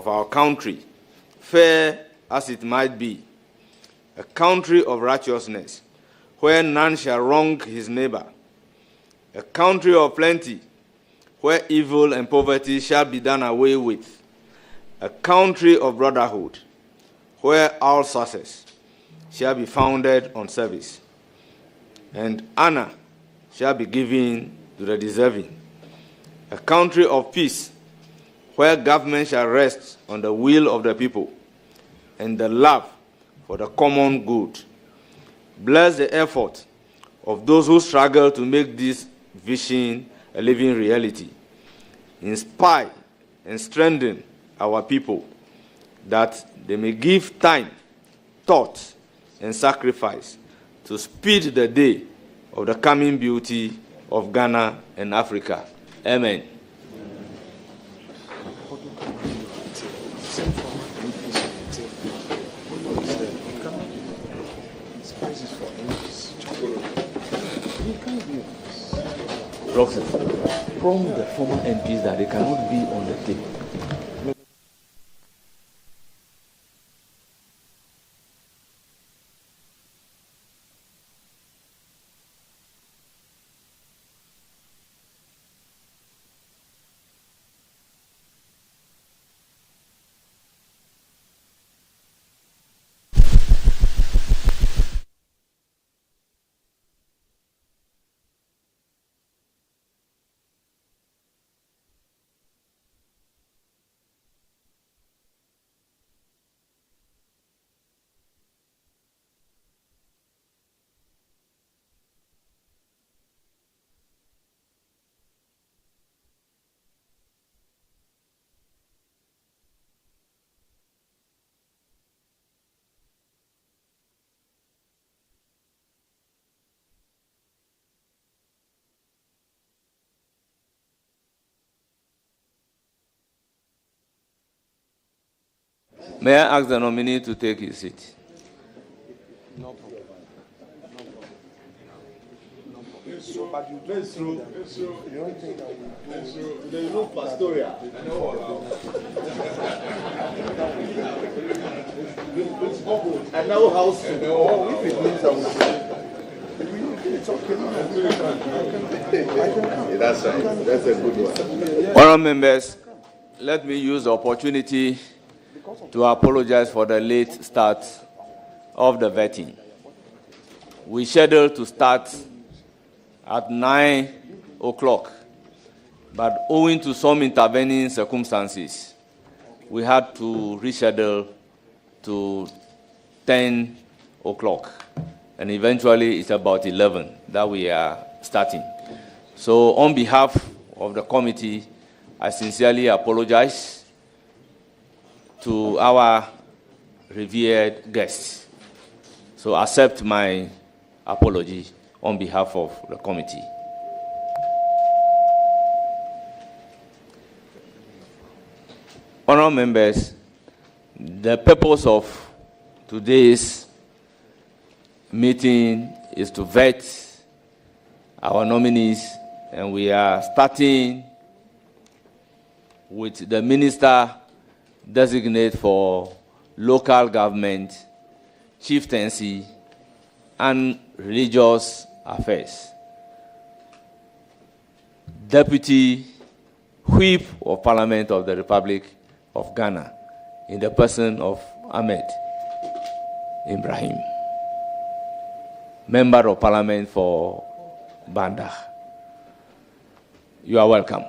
of our country, fair as it might be, a country of righteousness, where none shall wrong his neighbor, a country of plenty, where evil and poverty shall be done away with, a country of brotherhood, where all success shall be founded on service, and honor shall be given to the deserving, a country of peace, where government shall rest on the will of the people and the love for the common good. Bless the effort of those who struggle to make this vision a living reality. Inspire and strengthen our people that they may give time, thought, and sacrifice to speed the day of the coming beauty of Ghana and Africa. Amen. From the former MPs that they cannot be on the table. May I ask the nominee to take his seat? No problem. There is no pastoral. And now house. If it means that's right. That's a good one. Honourable members, let me use the opportunity to apologize for the late start of the vetting. We scheduled to start at 9 o'clock, but owing to some intervening circumstances, we had to reschedule to 10 o'clock, and eventually it's about 11 that we are starting. So on behalf of the committee, I sincerely apologize to our revered guests. So accept my apology on behalf of the committee. Honourable members, the purpose of today's meeting is to vet our nominees, and we are starting with the Minister Designate for Local Government, Chieftaincy, and Religious Affairs. Deputy Whip of Parliament of the Republic of Ghana, in the person of Ahmed Ibrahim, Member of Parliament for Banda. You are welcome.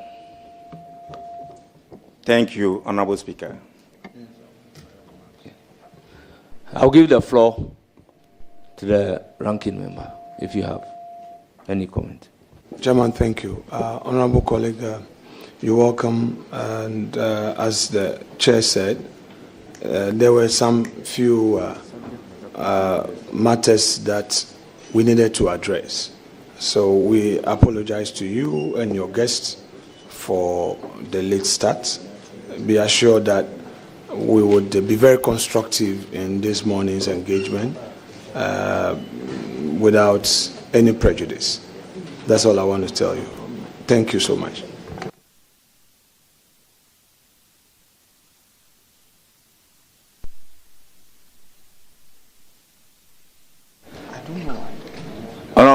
Thank you, Honorable Speaker. I'll give the floor to the ranking member, if you have any comment. Chairman, thank you. Honorable colleague, you're welcome. And as the chair said, there were some few matters that we needed to address. So we apologize to you and your guests for the late start. Be assured that we would be very constructive in this morning's engagement without any prejudice. That's all I want to tell you. Thank you so much.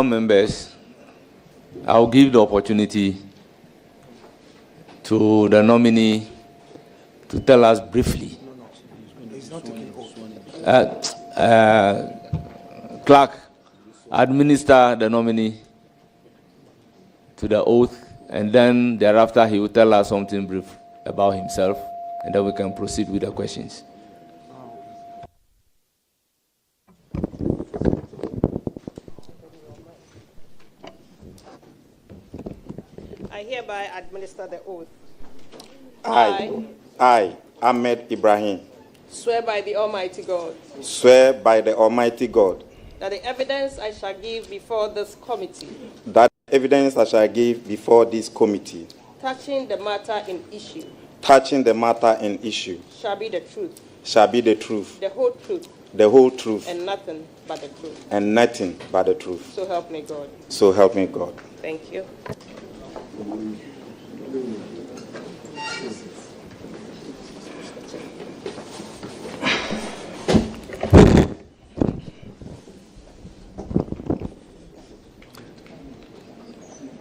Honourable members, I'll give the opportunity to the nominee to tell us briefly. Clerk, administer the nominee to the oath, and then thereafter he will tell us something brief about himself, and then we can proceed with the questions. I hereby administer the oath. I, Ahmed Ibrahim, Swear by the Almighty God swear by the Almighty God that the evidence I shall give before this committee that evidence I shall give before this committee touching the matter in issue shall be the truth, the whole truth, and nothing but the truth. So help me God. So help me God. Thank you.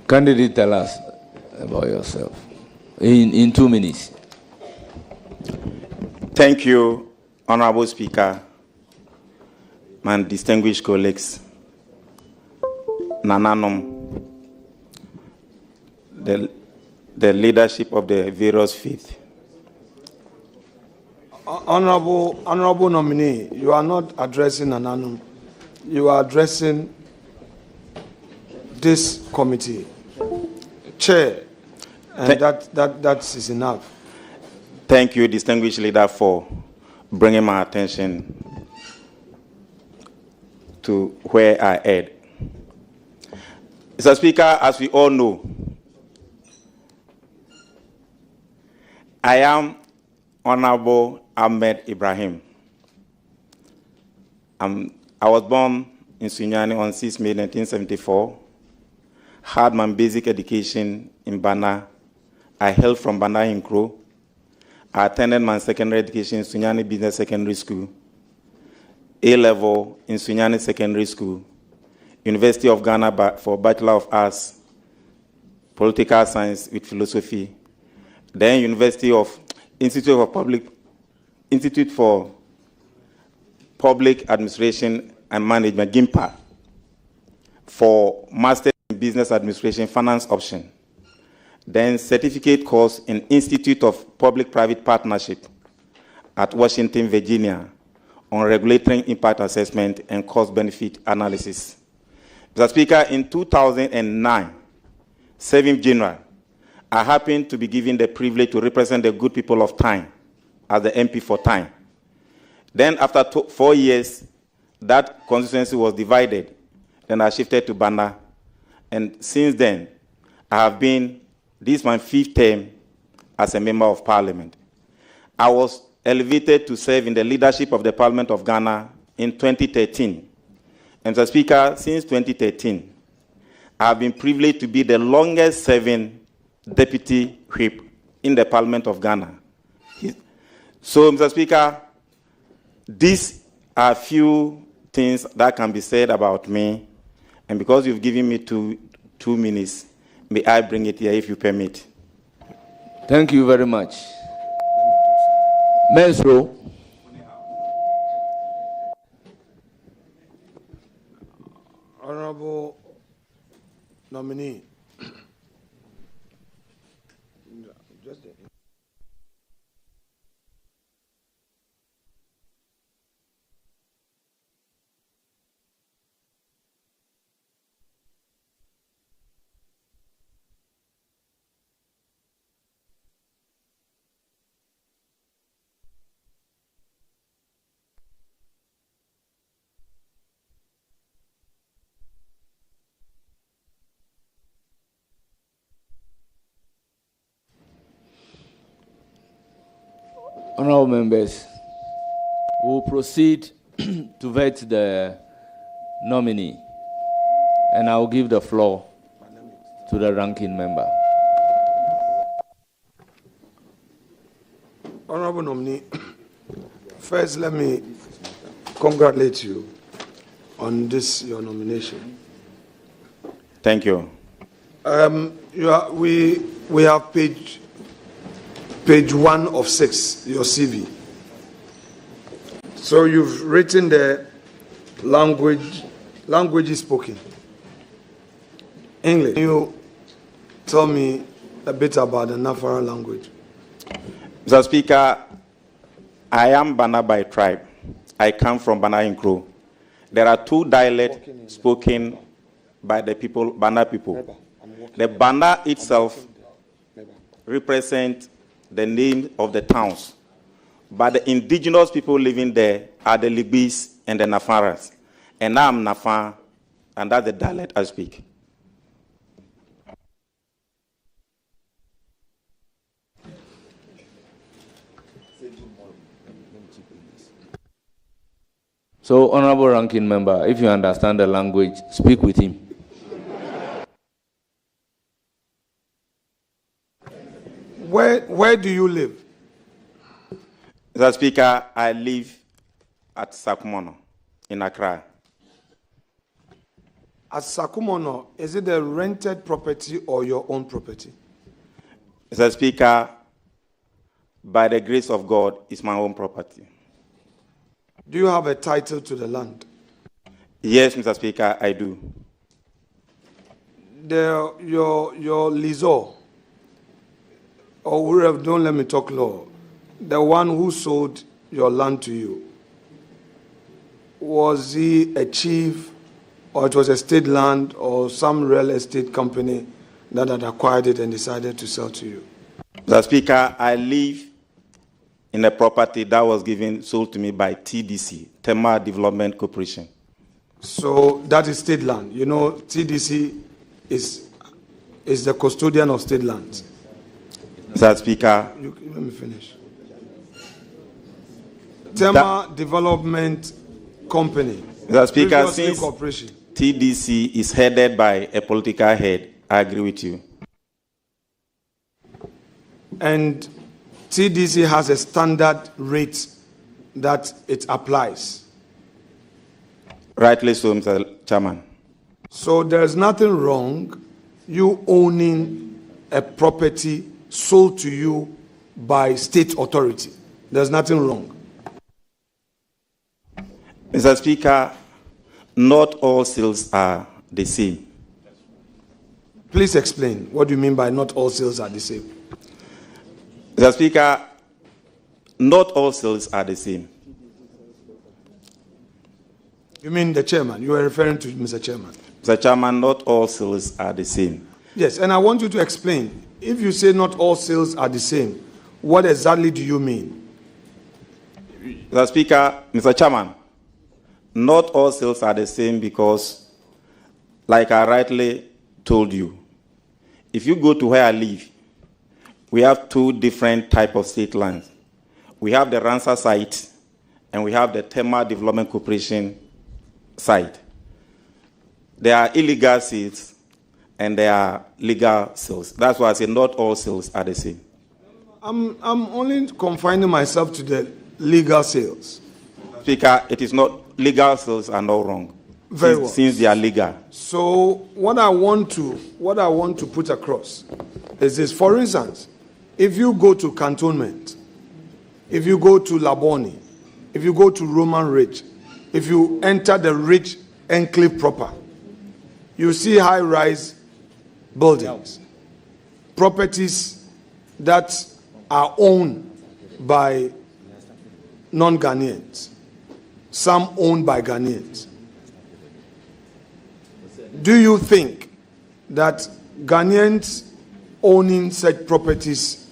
Candidate, tell us about yourself in 2 minutes. Thank you, Honorable Speaker, my distinguished colleagues, Nananom, the leadership of the various faiths. Honorable nominee, you are not addressing Nananum. You are addressing this committee. Chair, and that is enough. Thank you, distinguished leader, for bringing my attention to where I head. Mr. Speaker, as we all know, I am Honorable Ahmed Ibrahim. I was born in Sunyani on 6 May 1974. Had my basic education in Bana. I hailed from Bana Inkro. I attended my secondary education in Sunyani Business Secondary School, A-level in Sunyani Secondary School, University of Ghana for Bachelor of Arts, Political Science with Philosophy, then Institute for Public Administration and Management, GIMPA, for Master in Business Administration, Finance Option. Then certificate course in Institute of Public-Private Partnership at Washington, Virginia, on regulatory impact assessment and cost-benefit analysis. Mr. Speaker, in 2009, 7th January, I happened to be given the privilege to represent the good people of Time as the MP for Time. Then after 4 years, that constituency was divided. Then I shifted to Banda. And since then, I have been, this is my 5th term as a member of Parliament. I was elevated to serve in the leadership of the Parliament of Ghana in 2013. And Mr. Speaker, since 2013, I have been privileged to be the longest serving deputy whip in the Parliament of Ghana. So, Mr. Speaker, these are few things that can be said about me. And because you've given me two minutes, may I bring it here if you permit. Thank you very much. Mesro. Honorable nominee. Honorable members, we will proceed to vet the nominee, and I will give the floor to the ranking member. Honorable nominee, first let me congratulate you on this, your nomination. Thank you. We have page 1 of 6, your CV. So you've written the language is spoken. English. Can you tell me a bit about the Nafara language? Mr. Speaker, I am Bana by tribe. I come from Bana Inkro. There are 2 dialects spoken by the people, Bana people. The Bana itself represents the name of the towns, but the indigenous people living there are the Libis and the Nafaras. And I'm Nafar, and that's the dialect I speak. So, Honorable Ranking Member, if you understand the language, speak with him. Where do you live? Mr. Speaker, I live at Sakumono in Accra. At Sakumono, is it a rented property or your own property? Mr. Speaker, by the grace of God, it's my own property. Do you have a title to the land? Yes, Mr. Speaker, I do. Your Lizo, or whoever, don't let me talk law, the one who sold your land to you, was he a chief, or it was a state land, or some real estate company that had acquired it and decided to sell to you? Mr. Speaker, I live in a property that was sold to me by TDC, Tema Development Corporation. So that is state land. You know, TDC is the custodian of state lands. Mr. Speaker. Let me finish. Tema Development Company. Mr. Speaker, since TDC is headed by a political head, I agree with you. And TDC has a standard rate that it applies. Rightly so, Mr. Chairman. So there's nothing wrong you owning a property sold to you by state authority. There's nothing wrong. Mr. Speaker, not all sales are the same. Please explain. What do you mean by not all sales are the same? Mr. Speaker, not all sales are the same. You mean the chairman? You are referring to Mr. Chairman. Mr. Chairman, not all sales are the same. Yes, and I want you to explain. If you say not all sales are the same, what exactly do you mean? Mr. Speaker, Mr. Chairman, not all sales are the same because, like I rightly told you, if you go to where I live, we have 2 different types of state lands. We have the Ransa site, and we have the Tema Development Corporation site. There are illegal sales, and there are legal sales. That's why I say not all sales are the same. I'm only confining myself to the legal sales. Speaker, it is not, legal sales are not wrong. Very well. Since they are legal. So what I want to put across is this. For instance, if you go to Cantonment, if you go to Laboni, if you go to Roman Ridge, if you enter the Ridge Enclave proper, you see high-rise buildings, properties that are owned by non-Ghanaians, some owned by Ghanaians. Do you think that Ghanaians owning such properties,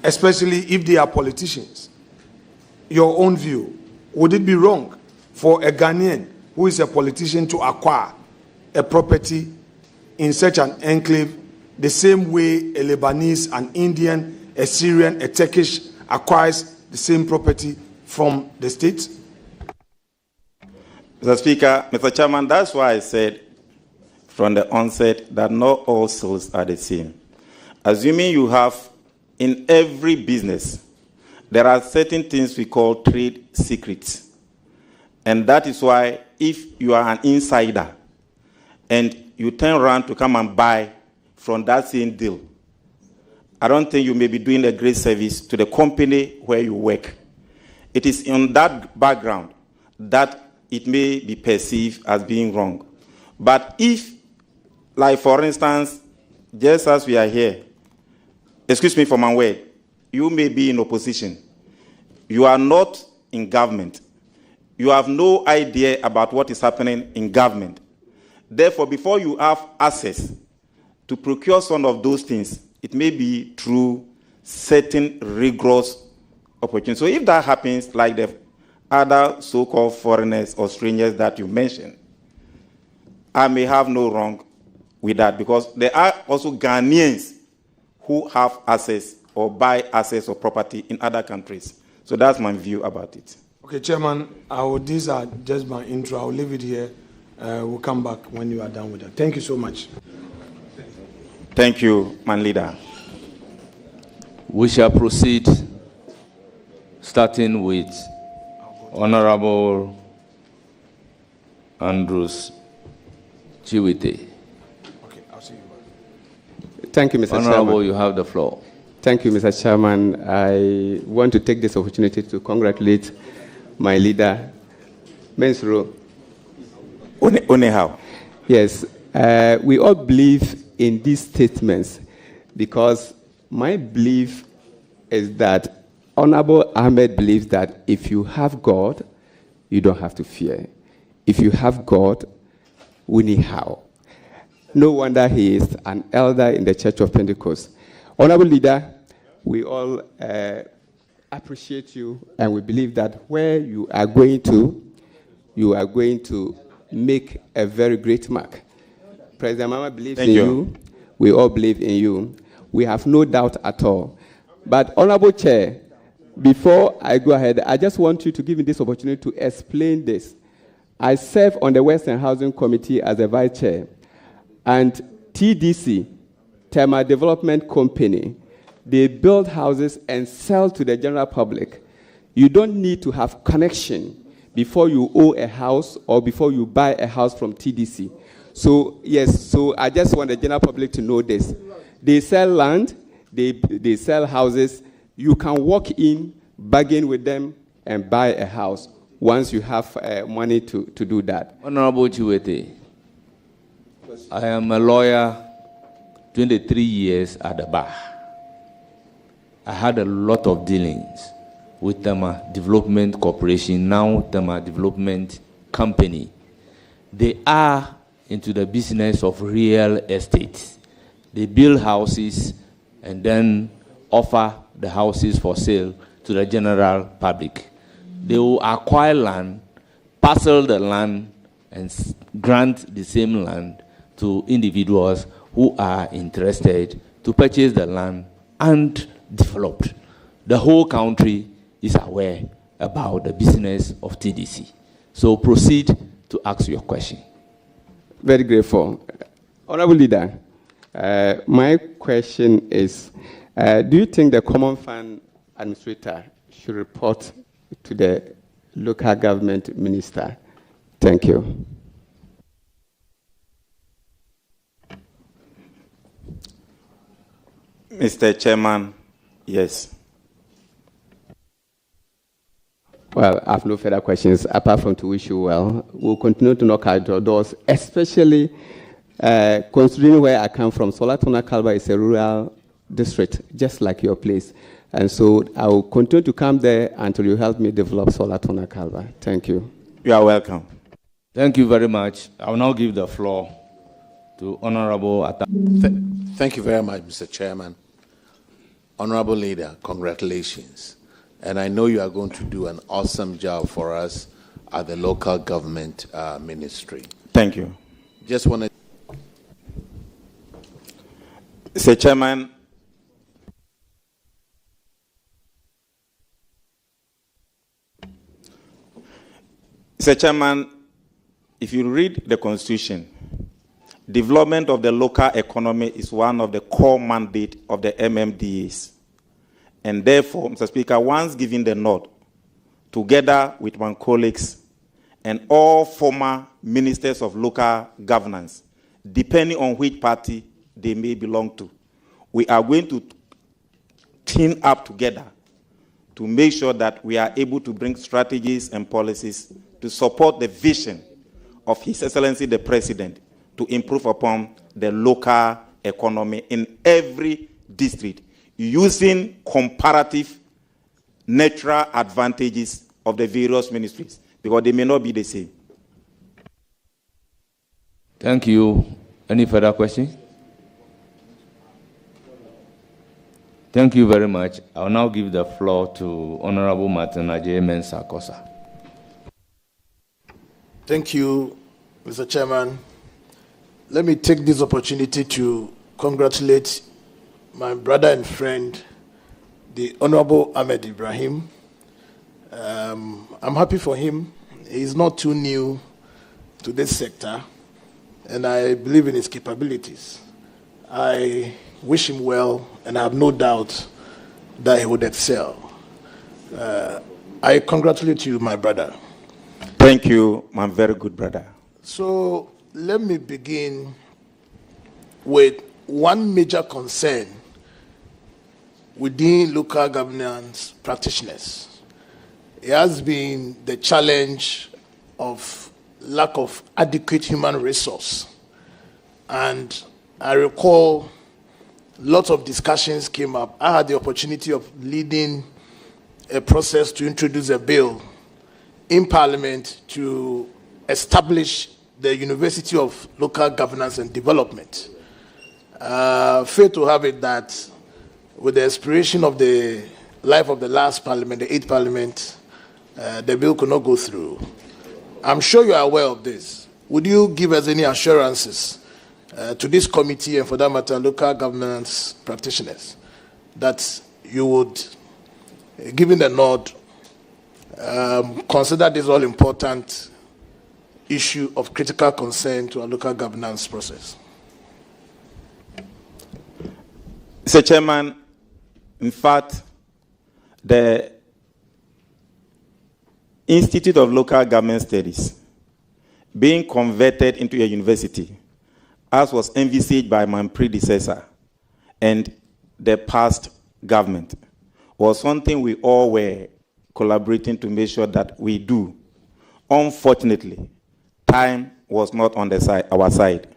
especially if they are politicians, your own view, would it be wrong for a Ghanaian who is a politician to acquire a property in such an enclave the same way a Lebanese, an Indian, a Syrian, a Turkish acquires the same property from the state? Mr. Speaker, Mr. Chairman, that's why I said from the onset that not all sales are the same. Assuming you have, in every business, there are certain things we call trade secrets. And that is why if you are an insider, and you turn around to come and buy from that same deal, I don't think you may be doing a great service to the company where you work. It is in that background that it may be perceived as being wrong. But if, like for instance, just as we are here, excuse me for my word, you may be in opposition. You are not in government. You have no idea about what is happening in government. Therefore, before you have access to procure some of those things, it may be through certain rigorous opportunities. So if that happens, like the other so-called foreigners or strangers that you mentioned, I may have no wrong with that, because there are also Ghanaians who have access or buy assets or property in other countries. So that's my view about it. Okay, Chairman, these are just my intro. I'll leave it here. We'll come back when you are done with that. Thank you so much. Thank you, man leader. We shall proceed, starting with Honorable Andrews Chiwite. Okay, I'll see you. Thank you, Mr. Honorable, Chairman. you have the floor. Thank you, Mr. Chairman. I want to take this opportunity to congratulate my leader, Mensro. Onehau. Yes, we all believe in these statements because my belief is that Honorable Ahmed believes that if you have God, you don't have to fear. If you have God, we need how. No wonder he is an elder in the Church of Pentecost. Honorable Leader, we all appreciate you, and we believe that where you are going to make a very great mark. President Mama believes in you. We all believe in you. We have no doubt at all. But Honorable Chair, before I go ahead, I just want you to give me this opportunity to explain this. I serve on the Western Housing Committee as a vice chair, and TDC, Thermal Development Company, they build houses and sell to the general public. You don't need to have connection before you own a house or before you buy a house from TDC. So, yes, so I just want the general public to know this. They sell land, they sell houses. You can walk in, bargain with them, and buy a house once you have money to do that. Honorable Chiwete, I am a lawyer, 23 years at the bar. I had a lot of dealings with Thermal Development Corporation, now Thermal Development Company. They are into the business of real estate. They build houses and then offer the houses for sale to the general public. They will acquire land, parcel the land, and grant the same land to individuals who are interested to purchase the land and develop. The whole country is aware about the business of TDC. So proceed to ask your question. Very grateful. Honorable Leader, my question is, do you think the Common Fund Administrator should report to the local government minister? Thank you. Mr. Chairman, yes. Well, I have no further questions apart from to wish you well. We'll continue to knock at your doors, especially considering where I come from. Solatona Kalba is a rural district, just like your place. And so I will continue to come there until you help me develop Solatona Kalba. Thank you. You are welcome. Thank you very much. I will now give the floor to Honorable Atta. Thank you very much, Mr. Chairman. Honorable Leader, congratulations. And I know you are going to do an awesome job for us at the local government ministry. Thank you. Just want to... Mr. Chairman, if you read the Constitution, development of the local economy is one of the core mandates of the MMDAs. And therefore, Mr. Speaker, once given the nod, together with my colleagues and all former ministers of local governance, depending on which party they may belong to. We are going to team up together to make sure that we are able to bring strategies and policies to support the vision of His Excellency the President to improve upon the local economy in every district using comparative natural advantages of the various ministries, because they may not be the same. Thank you. Any further questions? Thank you very much. I'll now give the floor to Honorable Martin Ajay Mensah Kosa. Thank you, Mr. Chairman. Let me take this opportunity to congratulate my brother and friend, the Honorable Ahmed Ibrahim. I'm happy for him. He's not too new to this sector, and I believe in his capabilities. I wish him well, and I have no doubt that he would excel. I congratulate you, my brother. Thank you, my very good brother. So let me begin with one major concern within local governance practitioners. It has been the challenge of lack of adequate human resource. And I recall lots of discussions came up. I had the opportunity of leading a process to introduce a bill in Parliament to establish the University of Local Governance and Development. Fair to have it that with the expiration of the life of the last Parliament, the 8th Parliament, the bill could not go through. I'm sure you are aware of this. Would you give us any assurances to this committee and, for that matter, local governance practitioners, that you would, given the nod, consider this all-important issue of critical concern to our local governance process? Mr. Chairman, in fact, the Institute of Local Government Studies being converted into a university, as was envisaged by my predecessor and the past government, was something we all were collaborating to make sure that we do. Unfortunately, time was not on our side,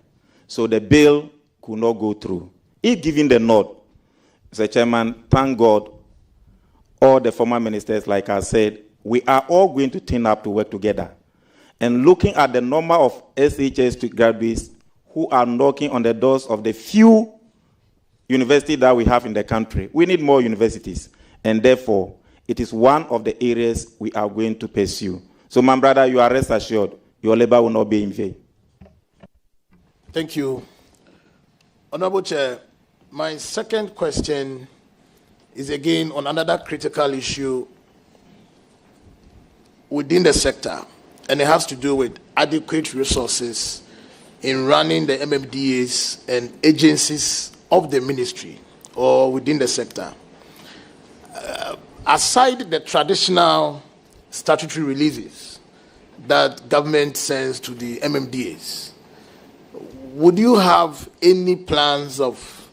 so the bill could not go through. If given the nod, Mr. Chairman, thank God, all the former ministers, like I said, we are all going to team up to work together. And looking at the number of SHS graduates who are knocking on the doors of the few universities that we have in the country, we need more universities. And therefore, it is one of the areas we are going to pursue. So, my brother, you are rest assured, your labor will not be in vain. Thank you. Honorable Chair, my second question is again on another critical issue within the sector, and it has to do with adequate resources in running the MMDAs and agencies of the ministry or within the sector. Aside the traditional statutory releases that government sends to the MMDAs, would you have any plans of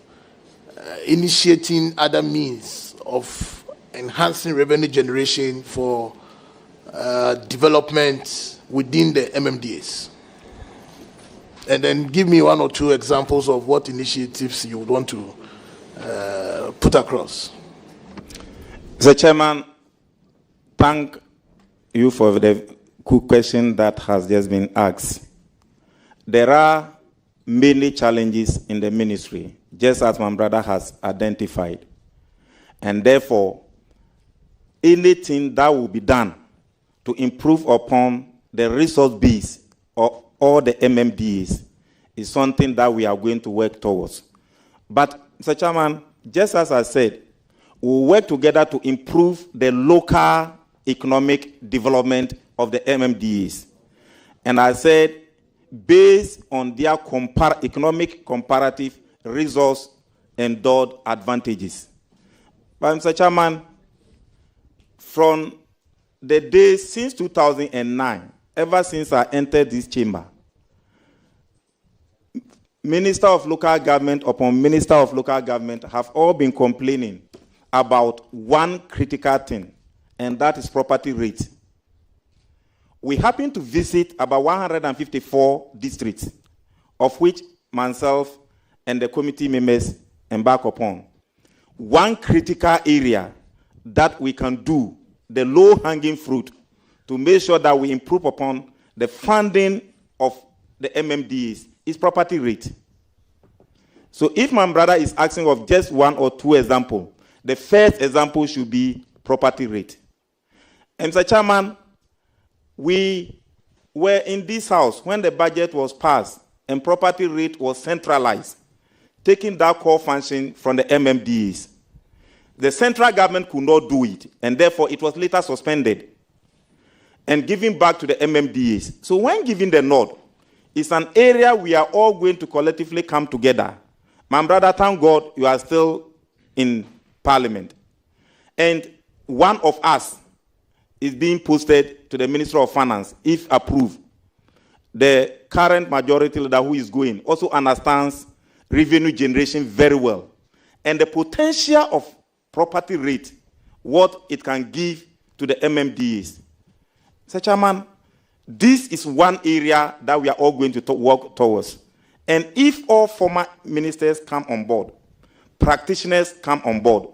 initiating other means of enhancing revenue generation for development within the MMDAs? And then give me one or two examples of what initiatives you would want to put across. Mr. Chairman, thank you for the good question that has just been asked. There are many challenges in the ministry, just as my brother has identified. And therefore, anything that will be done to improve upon the resource base of all the MMDAs is something that we are going to work towards. But, Mr. Chairman, just as I said, we'll work together to improve the local economic development of the MMDAs. And I said, based on their economic comparative resource endowed advantages. But, Mr. Chairman, from the day since 2009, ever since I entered this chamber, Minister of Local Government upon Minister of Local Government have all been complaining about one critical thing, and that is property rate. We happen to visit about 154 districts, of which myself and the committee members embark upon. One critical area that we can do, the low-hanging fruit, to make sure that we improve upon the funding of the MMDs is property rate. So if my brother is asking of just one or two examples, the first example should be property rate. And Mr. Chairman, we were in this house when the budget was passed and property rate was centralized, taking that core function from the MMDs. The central government could not do it, and therefore it was later suspended and given back to the MMDs. So when giving the nod, it's an area we are all going to collectively come together. My brother, thank God you are still in Parliament. And one of us is being posted to the Minister of Finance, if approved. The current majority leader who is going also understands revenue generation very well. And the potential of property rate, what it can give to the MMDs. Mr. Chairman, this is one area that we are all going to work towards. And if all former ministers come on board, practitioners come on board,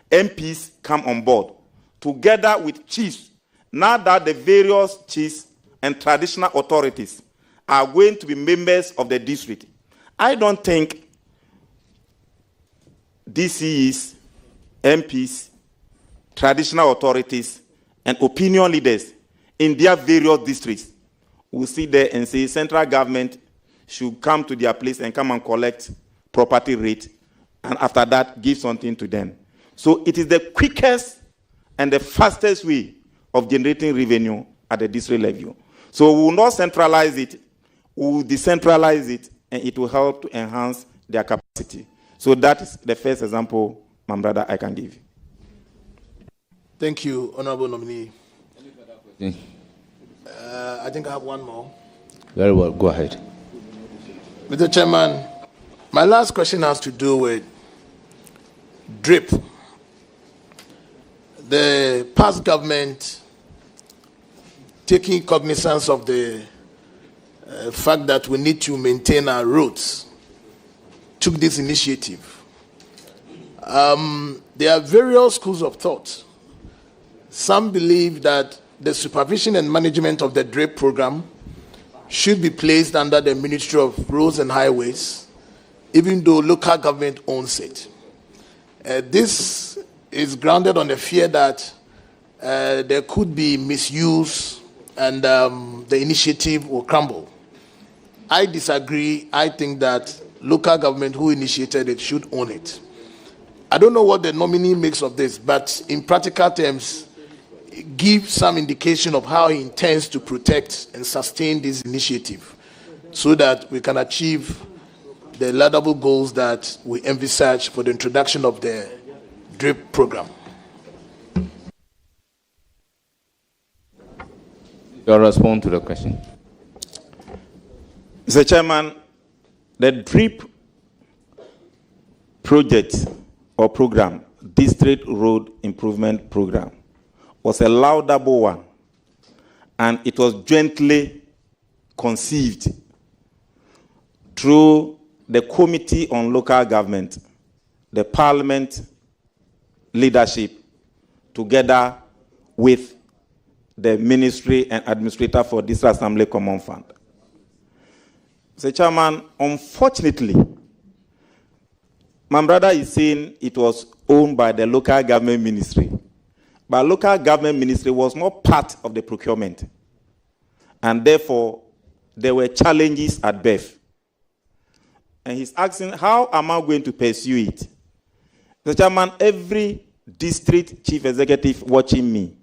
MPs come on board, together with chiefs, now that the various chiefs and traditional authorities are going to be members of the district, I don't think DCEs, MPs, traditional authorities, and opinion leaders in their various districts will sit there and say central government should come to their place and come and collect property rate, and after that, give something to them. So it is the quickest and the fastest way of generating revenue at the district level. So we will not centralize it, we will decentralize it, and it will help to enhance their capacity. So that is the first example, my brother, I can give you. Thank you, Honorable Nominee. I think I have one more. Very well, go ahead. Mr. Chairman, my last question has to do with DRIP. The past government, taking cognizance of the fact that we need to maintain our roads, took this initiative. There are various schools of thought. Some believe that the supervision and management of the DRIP program should be placed under the Ministry of Roads and Highways, even though local government owns it. This is grounded on the fear that there could be misuse and the initiative will crumble. I disagree. I think that local government who initiated it should own it. I don't know what the nominee makes of this, but in practical terms, give some indication of how he intends to protect and sustain this initiative so that we can achieve the laudable goals that we envisage for the introduction of the DRIP program. Your response to the question. Mr. Chairman, the DRIP project or program, District Road Improvement Program, was a laudable one, and it was jointly conceived through the Committee on Local Government, the Parliament leadership, together with the Ministry and Administrator for District Assembly Common Fund. Mr. Chairman, unfortunately, my brother is saying it was owned by the local government ministry. But local government ministry was not part of the procurement. And therefore, there were challenges at birth. And he's asking, how am I going to pursue it? Mr. Chairman, every district chief executive watching me,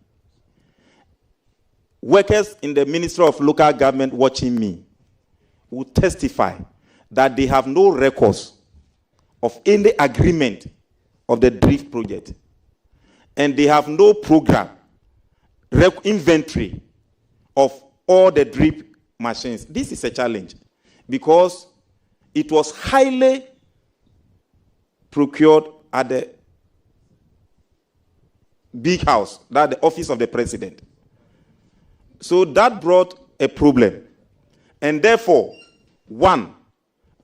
workers in the Ministry of Local Government watching me, will testify that they have no records of any agreement of the DRIP project. And they have no program, inventory of all the DRIP machines. This is a challenge because it was highly procured at the big house, that the office of the president. So that brought a problem. And therefore, 1,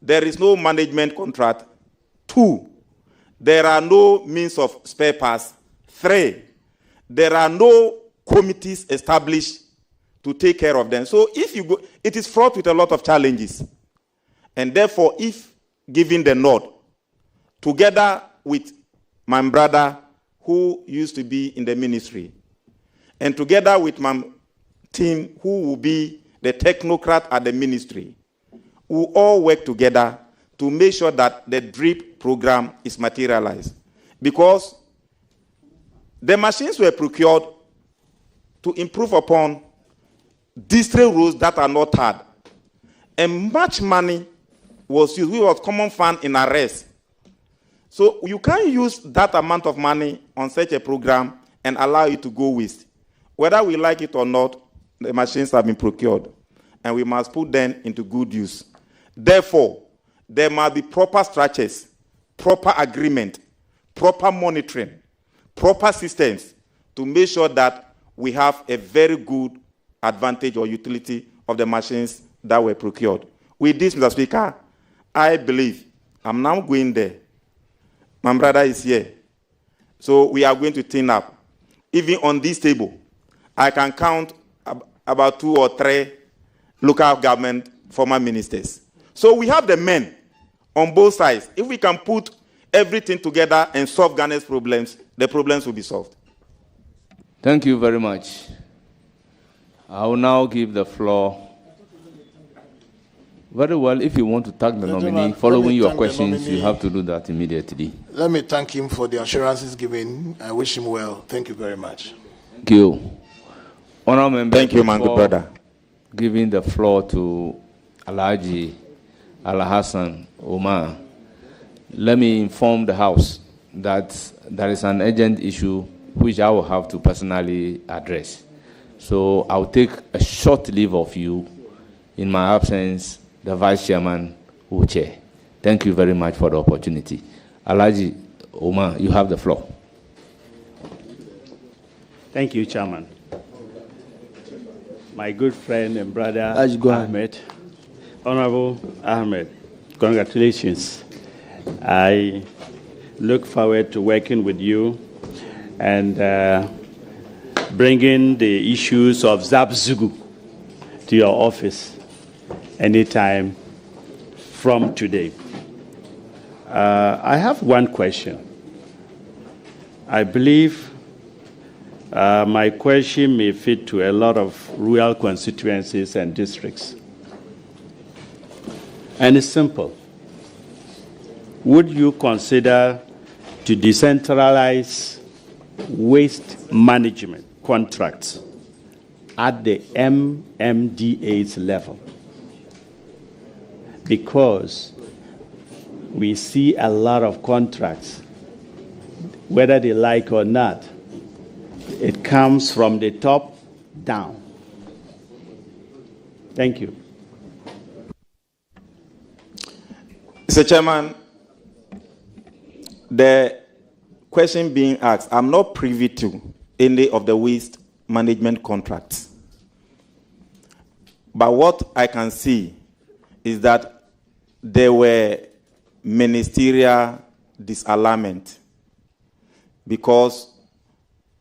there is no management contract. 2, there are no means of spare parts. 3, there are no committees established to take care of them. So if you go, it is fraught with a lot of challenges. And therefore, if given the nod, together with my brother who used to be in the ministry, and together with my team who will be the technocrat at the ministry, we all work together to make sure that the DRIP program is materialized. Because the machines were procured to improve upon district roads that are not hard. And much money was used. We was common fund in arrest. So you can't use that amount of money on such a program and allow it to go waste. Whether we like it or not, the machines have been procured, and we must put them into good use. Therefore, there must be proper structures, proper agreement, proper monitoring, proper systems to make sure that we have a very good advantage or utility of the machines that were procured. With this, Mr. Speaker, I believe I'm now going there. My brother is here. So we are going to team up. Even on this table, I can count about 2 or 3 local government former ministers. So we have the men on both sides. If we can put everything together and solve Ghana's problems, the problems will be solved. Thank you very much. I will now give the floor. Very well, if you want to thank the nominee, following your questions, you have to do that immediately. Let me thank him for the assurances given. I wish him well. Thank you very much. Thank you. Honourable member, thank you, my good brother. Giving the floor to Alhaji Alhassan Omar, let me inform the House that there is an urgent issue which I will have to personally address. So I'll take a short leave of you. In my absence, the Vice Chairman will chair. Thank you very much for the opportunity. Alhaji Omar, you have the floor. Thank you, Chairman. My good friend and brother, Ahmed, Honorable Ahmed, congratulations. I look forward to working with you and bringing the issues of Zabzugu to your office anytime from today. I have one question. I believe my question may fit to a lot of rural constituencies and districts. And it's simple. Would you consider to decentralize waste management contracts at the MMDA's level? Because we see a lot of contracts, whether they like or not, it comes from the top down. Thank you. Mr. Chairman, the question being asked, I'm not privy to any of the waste management contracts. But what I can see is that there were ministerial disalignment because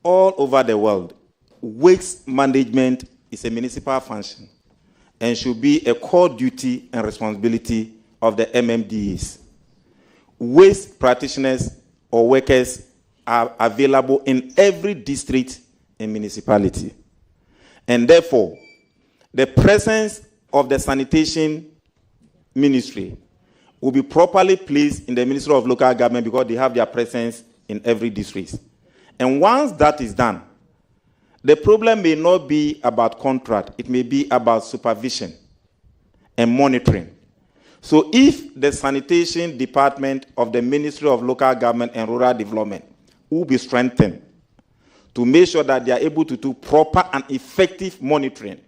all over the world, waste management is a municipal function and should be a core duty and responsibility of the MMDAs. Waste practitioners or workers are available in every district and municipality. And therefore, the presence of the sanitation ministry will be properly placed in the Ministry of Local Government because they have their presence in every district. And once that is done, the problem may not be about contract, it may be about supervision and monitoring. So if the sanitation department of the Ministry of Local Government and Rural Development will be strengthened to make sure that they are able to do proper and effective monitoring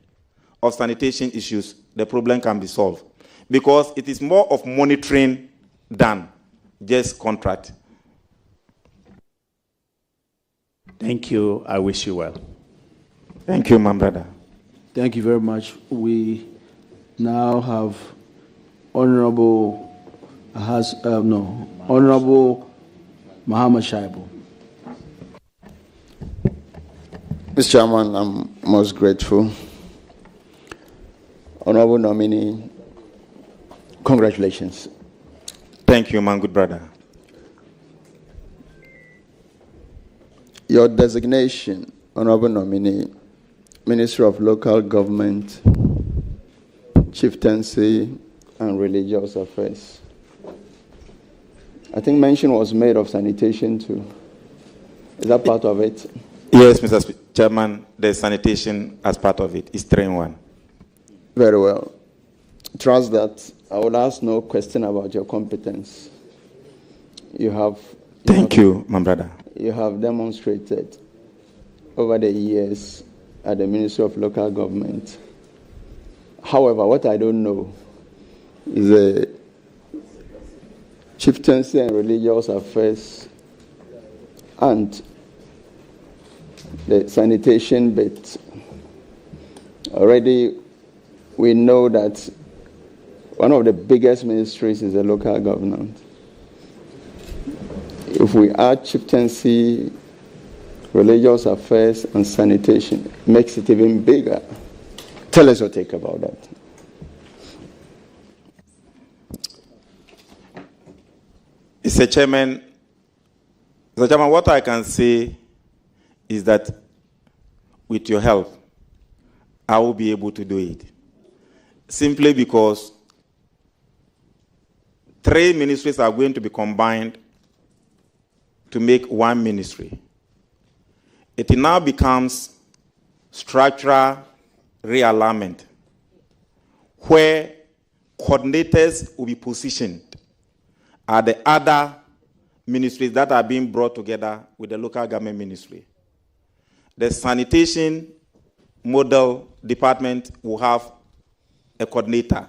of sanitation issues, the problem can be solved. because it is more of monitoring than just contract. Thank you. I wish you well. Thank you, my brother. Thank you very much. We now have Honorable Muhammad Shaibu. Mr. Chairman, I'm most grateful. Honorable nominee, congratulations. Thank you, my good brother. Your designation, Honorable nominee, Minister of Local Government, Chieftaincy, and Religious Affairs. I think mention was made of sanitation too. Is that part of it? Yes, Mr. Chairman, there's sanitation as part of it. It's 3 in 1. Very well. Trust that I will ask no question about your competence. Thank you, my brother. You have demonstrated over the years at the Ministry of Local Government. However, what I don't know is the Chieftaincy and Religious Affairs and the sanitation bit. Already we know that one of the biggest ministries is the local government. If we add Chieftaincy, Religious Affairs, and sanitation, it makes it even bigger. Tell us your take about that. Mr. Chairman, what I can say is that with your help, I will be able to do it. Simply because 3 ministries are going to be combined to make 1 ministry. It now becomes structural realignment, where coordinators will be positioned at the other ministries that are being brought together with the local government ministry. The sanitation model department will have a coordinator,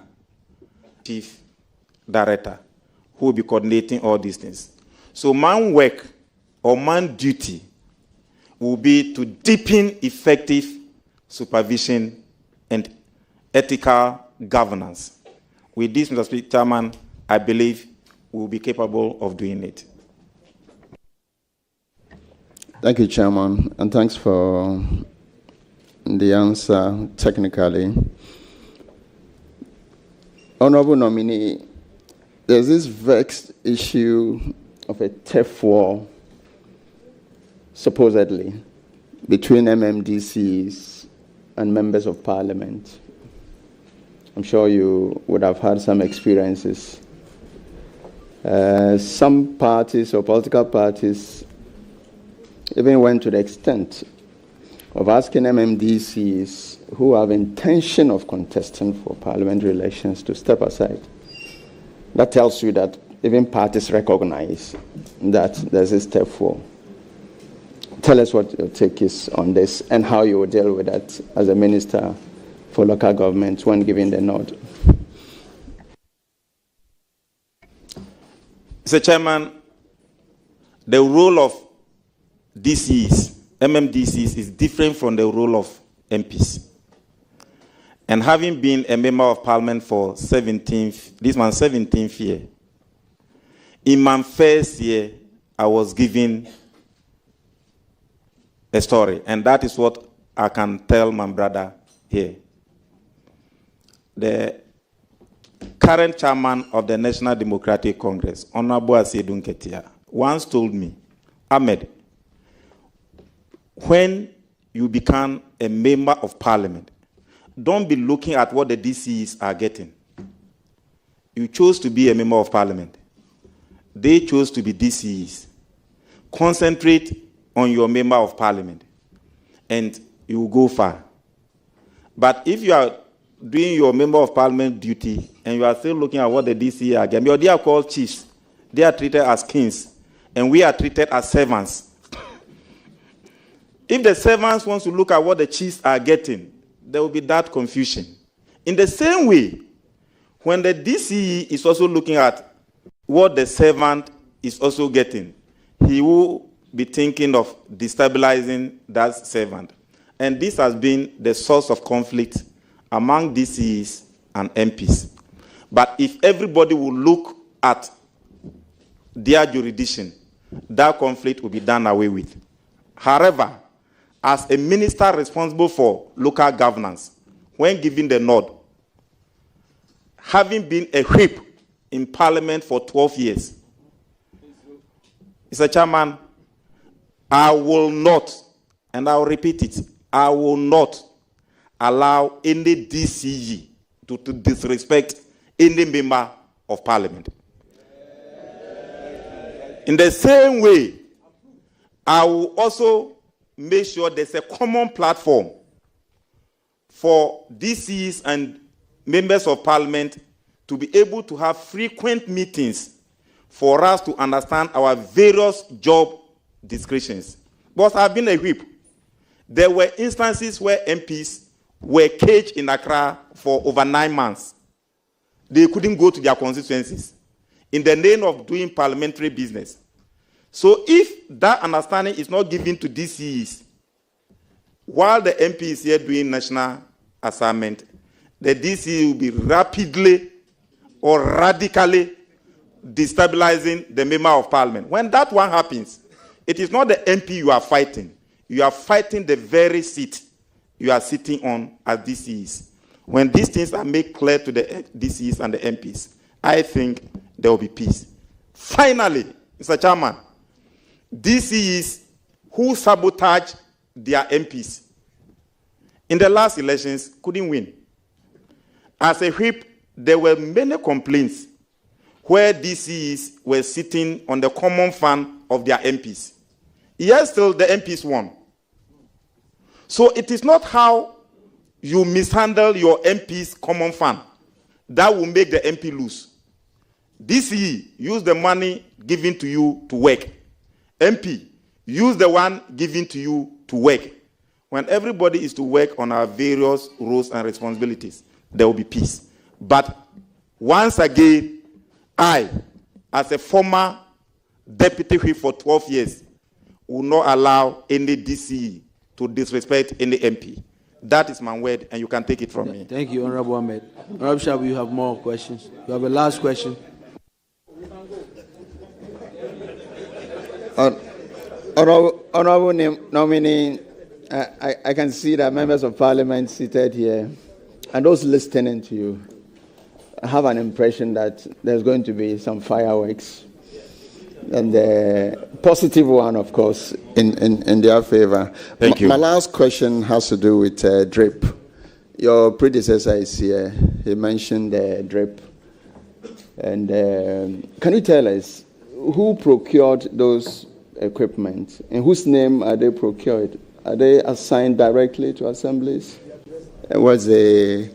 chief director, who will be coordinating all these things. So man work or man duty will be to deepen effective supervision and ethical governance. With this, Mr. Chairman, I believe we will be capable of doing it. Thank you, Chairman, and thanks for the answer technically. Honorable nominee, there's this vexed issue of a turf war, supposedly, between MMDCs and members of parliament. I'm sure you would have had some experiences. Some parties or political parties even went to the extent of asking MMDCs who have intention of contesting for parliamentary elections to step aside. That tells you that even parties recognize that there's a step forward. Tell us what your take is on this and how you will deal with that as a minister for local government when giving the nod. Mr. Chairman, the role of DCs, MMDCs, is different from the role of MPs. And having been a member of parliament for this my 17th year, in my first year, I was given a story, and that is what I can tell my brother here. The current chairman of the National Democratic Congress, Honorable Asedun Ketia, once told me, Ahmed, when you become a member of parliament, don't be looking at what the DCs are getting. You chose to be a member of parliament. They chose to be DCs. Concentrate on your member of parliament, and you will go far. But if you are doing your member of parliament duty, and you are still looking at what the DCs are getting, they are called chiefs. They are treated as kings, and we are treated as servants. If the servants want to look at what the chiefs are getting, there will be that confusion. In the same way, when the DCE is also looking at what the servant is also getting, he will be thinking of destabilizing that servant. And this has been the source of conflict among DCEs and MPs. But if everybody will look at their jurisdiction, that conflict will be done away with. However, as a minister responsible for local governance, when given the nod, having been a whip in Parliament for 12 years, Mr. Chairman, I will not, and I will repeat it, I will not allow any DCE to disrespect any member of Parliament. In the same way, I will also make sure there's a common platform for DCs and members of Parliament to be able to have frequent meetings for us to understand our various job descriptions. Because I've been a whip. There were instances where MPs were caged in Accra for over 9 months. They couldn't go to their constituencies in the name of doing parliamentary business. So if that understanding is not given to DCEs, while the MP is here doing national assignment, the DCE will be rapidly or radically destabilizing the member of Parliament. When that one happens, it is not the MP you are fighting. You are fighting the very seat you are sitting on as DCEs. When these things are made clear to the DCEs and the MPs, I think there will be peace. Finally, Mr. Chairman, DCEs who sabotage their MPs in the last elections couldn't win. As a whip, there were many complaints where DCEs were sitting on the common fund of their MPs. Yet still the MPs won. So it is not how you mishandle your MP's common fund that will make the MP lose. DCE, use the money given to you to work. MP, use the one given to you to work. When everybody is to work on our various roles and responsibilities, there will be peace. But once again, I, as a former deputy whip for 12 years, will not allow any DCE to disrespect any MP. That is my word, and you can take it from me. Thank you, Honorable Ahmed. Honorable Shabu, you have more questions. You have a last question. Honorable nominee, I can see that members of Parliament seated here and those listening to you have an impression that there's going to be some fireworks, and the positive one, of course, in their favor. Thank you. My last question has to do with DRIP. Your predecessor is here. He mentioned DRIP. And can you tell us who procured those equipment? In whose name are they procured? Are they assigned directly to assemblies? What's the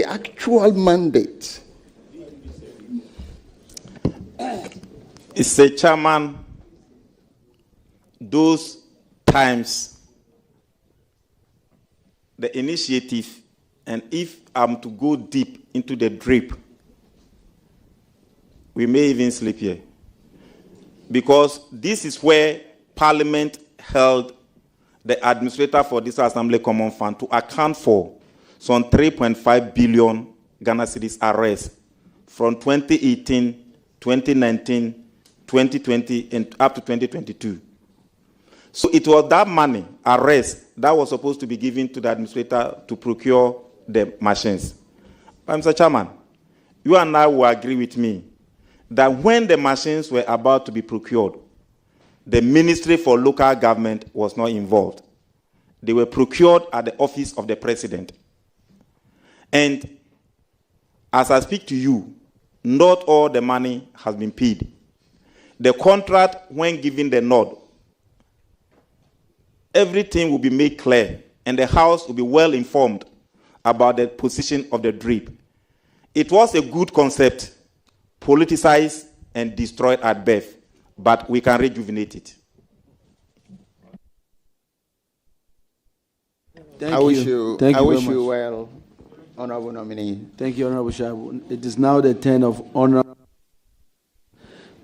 actual mandate? It's a chairman. Those times, the initiative, and if I'm to go deep into the DRIP, we may even sleep here. Because this is where Parliament held the administrator for this Assembly Common Fund to account for some 3.5 billion Ghana cedis arrests from 2018, 2019, 2020, and up to 2022. So it was that money, arrest, that was supposed to be given to the administrator to procure the machines. But Mr. Chairman, you and I will agree with me that when the machines were about to be procured, the Ministry for Local Government was not involved. They were procured at the office of the President. And as I speak to you, not all the money has been paid. The contract, when given the nod, everything will be made clear, and the House will be well informed about the position of the DRIP. It was a good concept, politicized and destroyed at birth, but we can rejuvenate it. I wish you well. Honorable nominee. Thank you, Honorable Shabu. It is now the turn of Honorable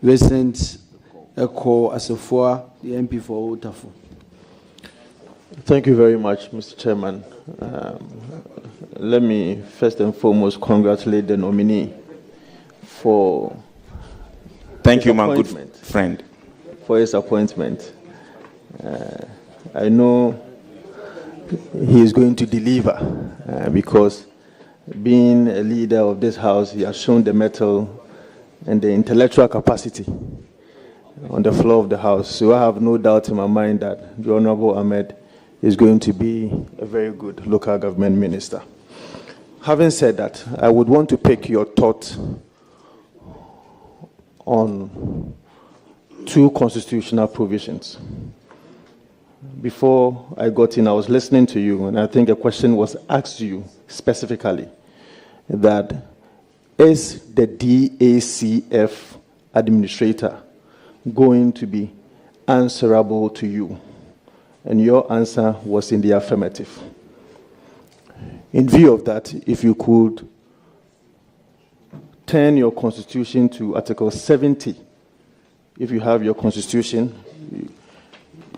Vincent Eko Asafua, the MP for Otafu. Thank you very much, Mr. Chairman. Let me first and foremost congratulate the nominee for Thank you, my good friend. For his appointment. I know he is going to deliver because being a leader of this house, he has shown the mettle and the intellectual capacity on the floor of the house. So I have no doubt in my mind that the Honorable Ahmed is going to be a very good local government minister. Having said that, I would want to pick your thought on two constitutional provisions. Before I got in, I was listening to you, and I think a question was asked you specifically that is the DACF administrator going to be answerable to you? And your answer was in the affirmative. In view of that, if you could turn your constitution to Article 70, if you have your constitution,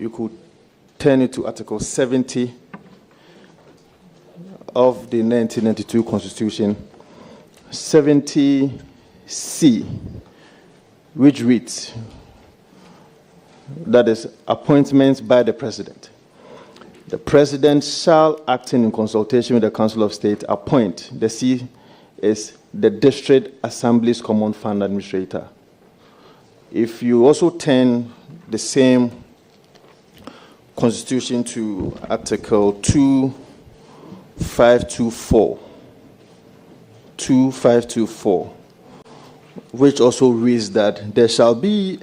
you could turn it to Article 70 of the 1992 Constitution, 70C, which reads, that is, appointments by the President. The President shall, acting in consultation with the Council of State, appoint, the C is the District Assembly's Common Fund Administrator. If you also turn the same Constitution to Article 2524, which also reads that there shall be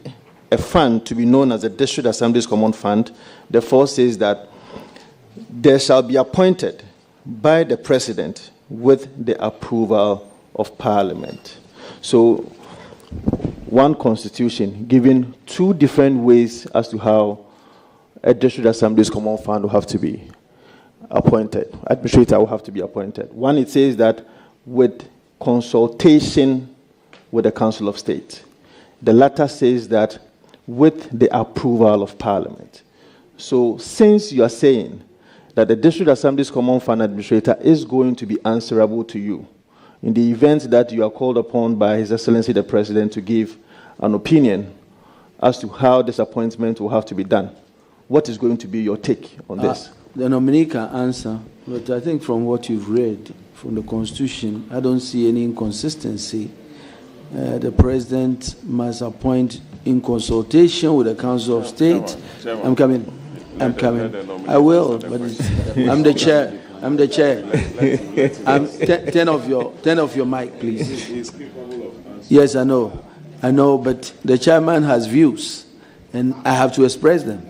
a fund to be known as the District Assembly's Common Fund, therefore says that there shall be appointed by the President with the approval of Parliament. So, one constitution giving two different ways as to how a District Assembly's Common Fund will have to be appointed. Administrator will have to be appointed. One, it says that with consultation with the Council of State. The latter says that with the approval of Parliament. So, since you are saying that the District Assembly's Common Fund Administrator is going to be answerable to you in the event that you are called upon by His Excellency the President to give an opinion as to how this appointment will have to be done, what is going to be your take on this? The nominee can answer, but I think from what you've read from the Constitution, I don't see any inconsistency. The President must appoint in consultation with the Council of State. Chairman. I'm coming. I will, but I'm the chair. I'm the chair. 10 of your mic, please. Yes, I know, but the chairman has views, and I have to express them.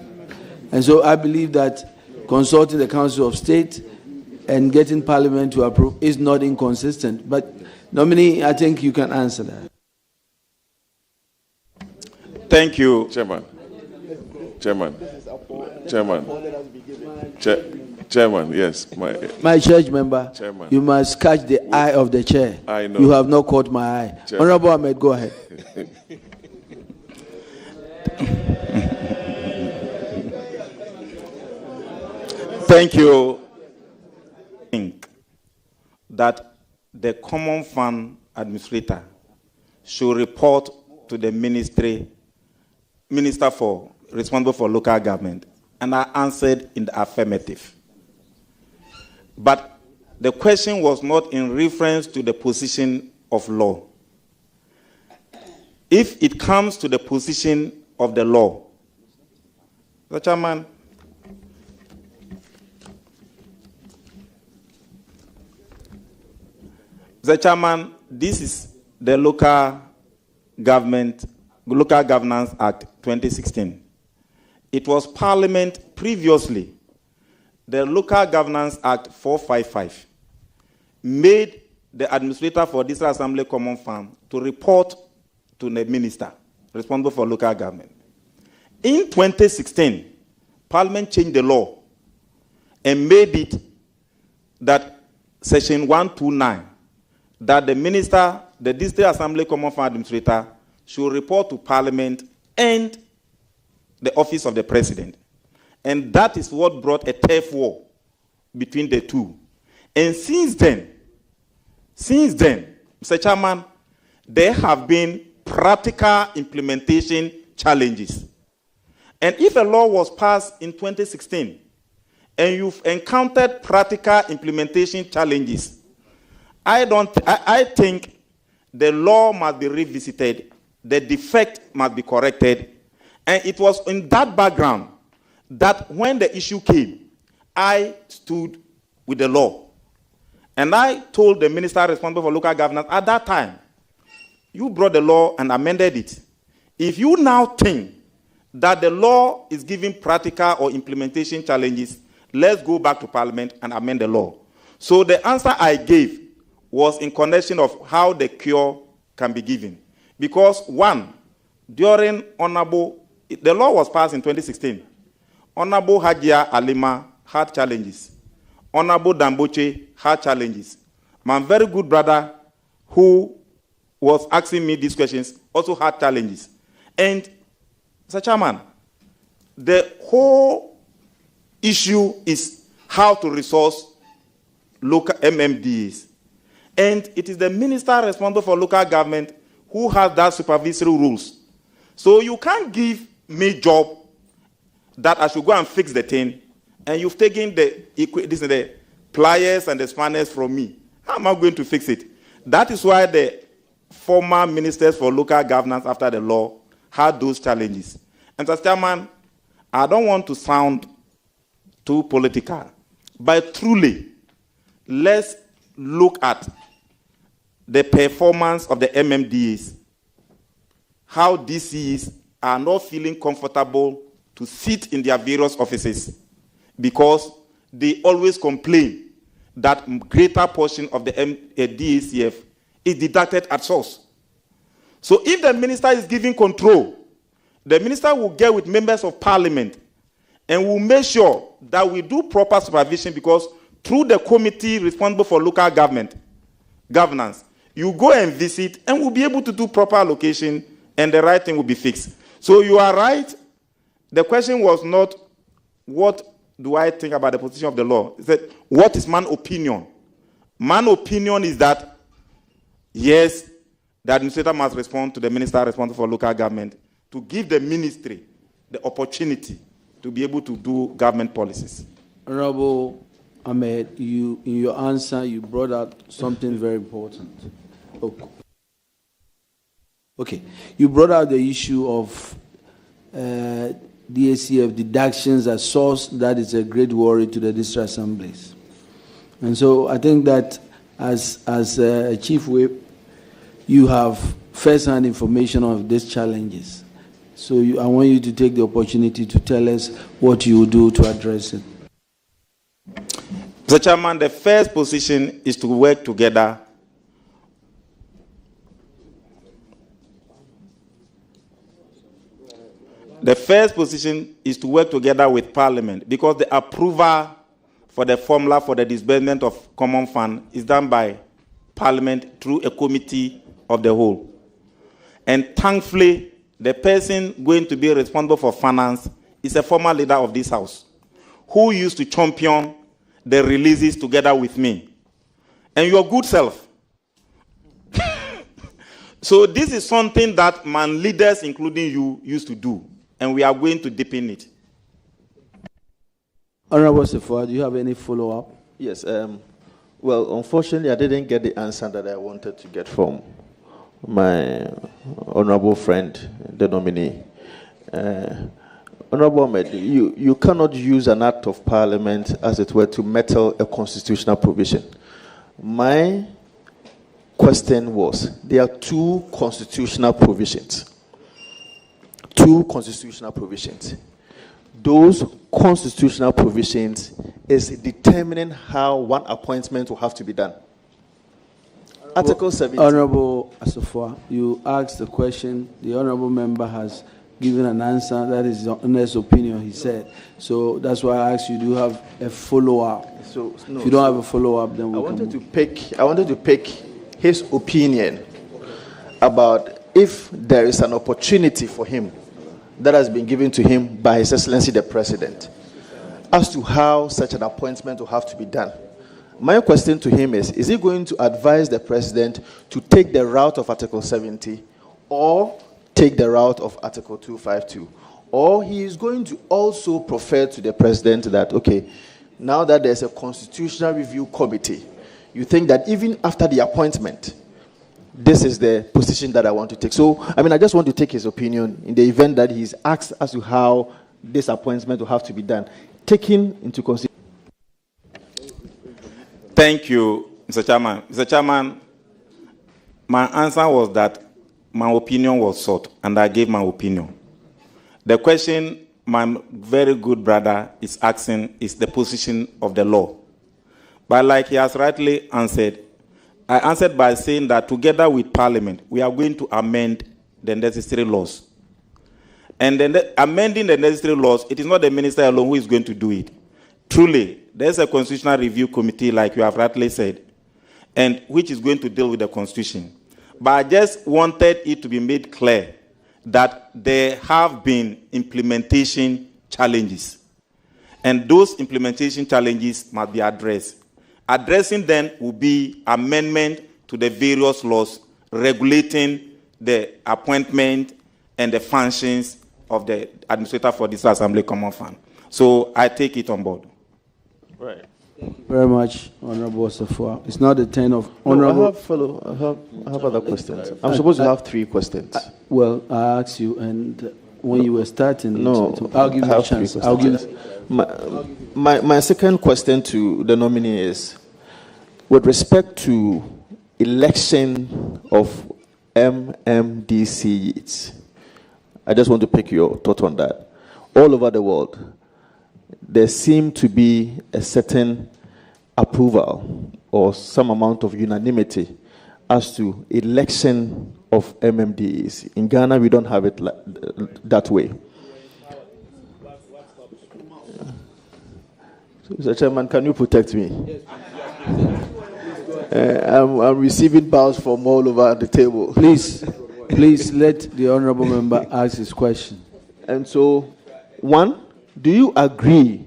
And so I believe that consulting the Council of State and getting Parliament to approve is not inconsistent. But nominee, I think you can answer that. Thank you, Chairman, yes. My church member, Chairman. You must catch the eye of the chair. I know. You have not caught my eye. Chairman. Honorable Ahmed, go ahead. Thank you. I think that the Common Fund Administrator should report to the minister responsible for local government, and I answered in the affirmative. But the question was not in reference to the position of law. If it comes to the position of the law, the Chairman, this is the Local Governance Act 2016. It was Parliament previously, the Local Governance Act 455, made the administrator for this Assembly Common Fund to report to the minister responsible for local government. In 2016, Parliament changed the law and made it that Section 129, that the minister, the District Assembly Common Fund Administrator, should report to Parliament and the office of the President. And that is what brought a turf war between the two. And since then, Mr. Chairman, there have been practical implementation challenges. And if a law was passed in 2016, and you've encountered practical implementation challenges, I think the law must be revisited, the defect must be corrected, and it was in that background that when the issue came, I stood with the law. And I told the minister responsible for local governance at that time, you brought the law and amended it. If you now think that the law is giving practical or implementation challenges, let's go back to Parliament and amend the law. So the answer I gave was in connection of how the cure can be given. Because one, during the law was passed in 2016. Honorable Hajia Alima had challenges. Honorable Damboche had challenges. My very good brother who was asking me these questions also had challenges. And, Mr. Chairman, the whole issue is how to resource local MMDs. And it is the minister responsible for local government who has that supervisory rules. So you can't give me job that I should go and fix the thing, and you've taken the pliers and the spanners from me. How am I going to fix it? That is why the former ministers for local governance after the law had those challenges. And Mr. Chairman, I don't want to sound too political, but truly, let's look at the performance of the MMDs, how DCs are not feeling comfortable to sit in their various offices because they always complain that greater portion of the DACF is deducted at source. So if the minister is giving control, the minister will get with members of Parliament and will make sure that we do proper supervision, because through the committee responsible for local governance, you go and visit and we'll be able to do proper allocation and the right thing will be fixed. So you are right. The question was not, what do I think about the position of the law? It's that, what is man's opinion? Man's opinion is that, yes, the administrator must respond to the minister responsible for local government to give the ministry the opportunity to be able to do government policies. Honorable Ahmed, in your answer, you brought out something very important. Okay. You brought out the issue of DACF deductions at source. That is a great worry to the district assemblies. And so I think that as a chief whip, you have first-hand information of these challenges. So I want you to take the opportunity to tell us what you will do to address it. Mr. Chairman, the first position is to work together with Parliament, because the approval for the formula for the disbursement of common fund is done by Parliament through a committee of the whole. And thankfully, the person going to be responsible for finance is a former leader of this House who used to champion the releases together with me. And your good self. So this is something that man leaders, including you, used to do. And we are going to deepen it. Honorable Sefwa, do you have any follow-up? Yes. Well, unfortunately, I didn't get the answer that I wanted to get from my honorable friend, the nominee. Honorable Ahmed, you cannot use an act of parliament, as it were, to meddle a constitutional provision. My question was, there are two constitutional provisions. Those constitutional provisions is determining how one appointment will have to be done. Article 17. Honorable Asofwa, you asked the question. The honorable member has given an answer. That is his honest opinion, he said. So that's why I asked you, do you have a follow-up? So, no, if you don't have a follow-up, then I wanted to pick his opinion about if there is an opportunity for him that has been given to him by His Excellency the President as to how such an appointment will have to be done. My question to him is he going to advise the President to take the route of Article 70 or take the route of Article 252? Or he is going to also prefer to the President that, okay, now that there's a Constitutional Review Committee, you think that even after the appointment, this is the position that I want to take. So, I just want to take his opinion in the event that he's asked as to how this appointment will have to be done, taking into consideration. Thank you, Mr. Chairman. Mr. Chairman, my answer was that my opinion was sought, and I gave my opinion. The question my very good brother is asking is the position of the law. But like he has rightly answered, I answered by saying that together with Parliament, we are going to amend the necessary laws. And then amending the necessary laws, it is not the minister alone who is going to do it. Truly, there's a Constitutional Review Committee, like you have rightly said, and which is going to deal with the Constitution. But I just wanted it to be made clear that there have been implementation challenges. And those implementation challenges must be addressed. Addressing them will be amendment to the various laws regulating the appointment and the functions of the administrator for this Assembly Common Fund. So I take it on board. Right. Thank you very much, Honorable Safua. It's not the turn of Honorable. I have other questions. I'm supposed to have 3 questions. Well, I asked you, and when you were starting, I'll give you a chance. My second question to the nominee is, with respect to election of MMDCs, I just want to pick your thought on that. All over the world, there seems to be a certain approval or some amount of unanimity as to election of MMDs. In Ghana, we don't have it that way. Mr. Chairman, can you protect me? I'm receiving bows from all over the table. Please let the honorable member ask his question. And so, 1, do you agree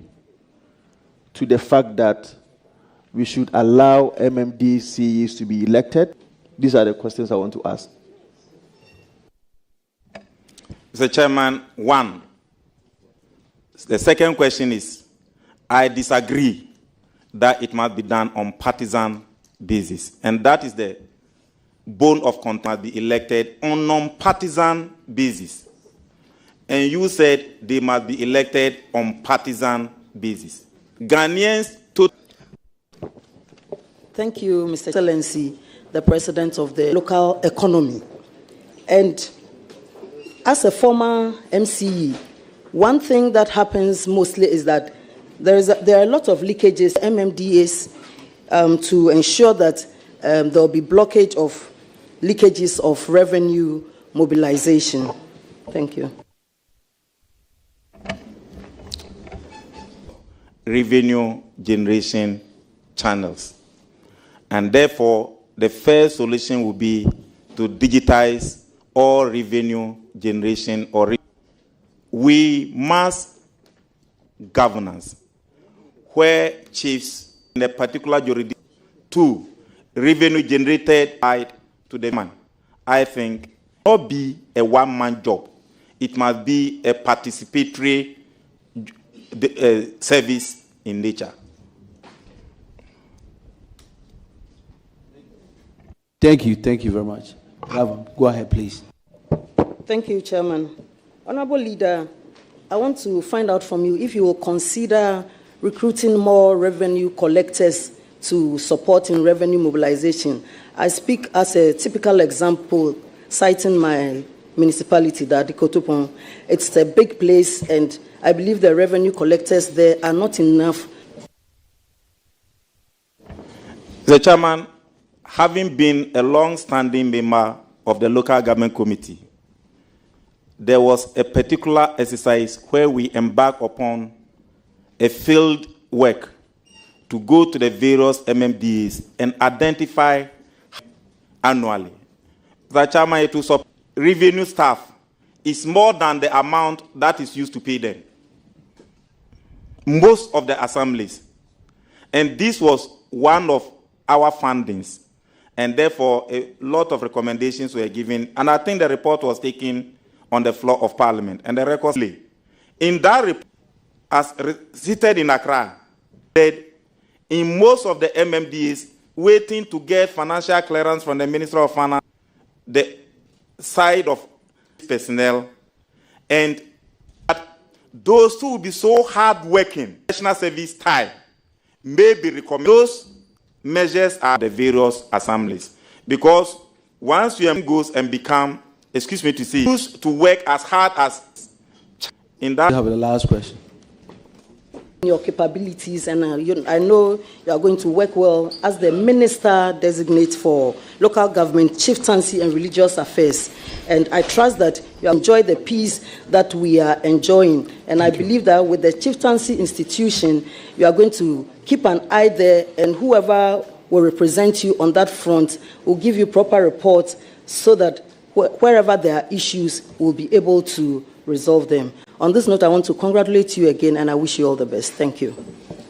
to the fact that we should allow MMDCs to be elected? These are the questions I want to ask. Mr. Chairman, 1. The second question is, I disagree that it must be done on partisan basis. And that is the bone of contention, be elected on non-partisan basis. And you said they must be elected on partisan basis. Ghanaians to... Thank you, Mr. Excellency, the President of the local economy. And as a former MCE, one thing that happens mostly is that there are a lot of leakages, MMDAs, to ensure that there will be blockage of leakages of revenue mobilization. Thank you. Revenue generation channels. And therefore, the first solution will be to digitize all revenue generation we must governance where chiefs in a particular jurisdiction, 2, revenue generated by to the man. I think not be a one-man job. It must be a participatory service in nature. Thank you very much. Go ahead, please. Thank you, Chairman. Honorable Leader, I want to find out from you if you will consider recruiting more revenue collectors to support in revenue mobilization. I speak as a typical example, citing my municipality, the Adikotopon. It's a big place, and I believe the revenue collectors there are not enough. The Chairman, having been a long-standing member of the local government committee, there was a particular exercise where we embarked upon a field work to go to the various MMDs and identify annually. The chairman to revenue staff is more than the amount that is used to pay them. Most of the assemblies. And this was one of our fundings. And therefore, a lot of recommendations were given. And I think the report was taken on the floor of Parliament. And the records lay. In that report, as seated in Accra, in most of the MMDs, waiting to get financial clearance from the Minister of Finance, the side of personnel, and those who will be so hard-working, national service time, may be recommended. Those measures are the various assemblies. Because once you goes and become, excuse me to say, used to work as hard as in that. You have the last question. Your capabilities, and I know you are going to work well as the Minister Designate for Local Government, Chieftaincy and Religious Affairs. And I trust that you enjoy the peace that we are enjoying. And I believe that with the Chieftaincy institution, you are going to keep an eye there, and whoever will represent you on that front will give you proper reports so that wherever there are issues, we'll be able to resolve them. On this note, I want to congratulate you again, and I wish you all the best. Thank you.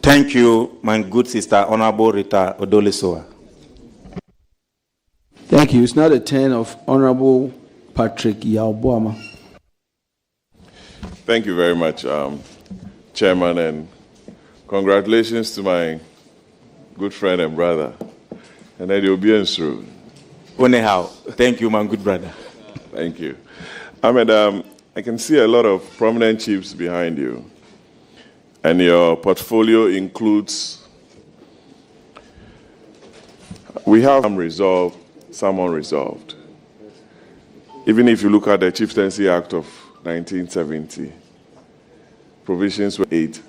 Thank you, my good sister, Honorable Rita Odolesoa. Thank you. It's now the turn of Honorable Patrick Yaoboama. Thank you very much, Chairman, and congratulations to my good friend and brother, and Eddie Obiensru. Anyhow, thank you, my good brother. Thank you. Ahmed, I can see a lot of prominent chiefs behind you, and your portfolio includes, we have some resolved, some unresolved. Even if you look at the Chieftaincy Act of 1970, provisions were 8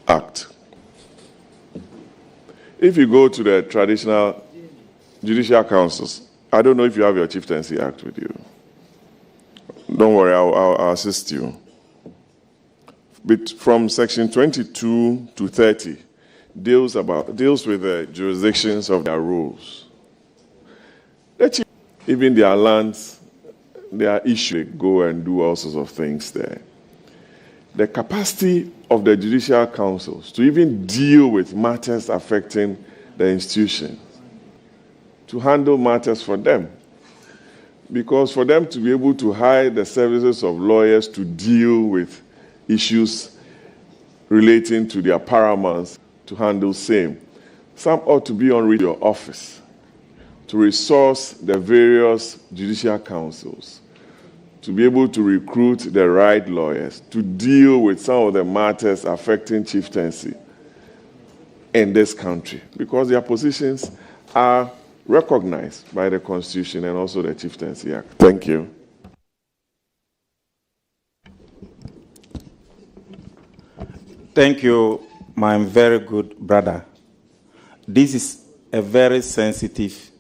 Act. If you go to the traditional judicial councils, I don't know if you have your Chieftaincy Act with you. Don't worry, I'll assist you. But from section 22 to 30 deals with the jurisdictions of their rules. Even their lands, their issue, they go and do all sorts of things there. The capacity of the judicial councils to even deal with matters affecting the institution, to handle matters for them. Because for them to be able to hire the services of lawyers to deal with issues relating to their paramounts, to handle same, some ought to be on your office to resource the various judicial councils, to be able to recruit the right lawyers, to deal with some of the matters affecting chieftaincy in this country, because their positions are recognized by the Constitution and also the Chieftaincy Act. Thank you. Thank you, my very good brother. This is a very sensitive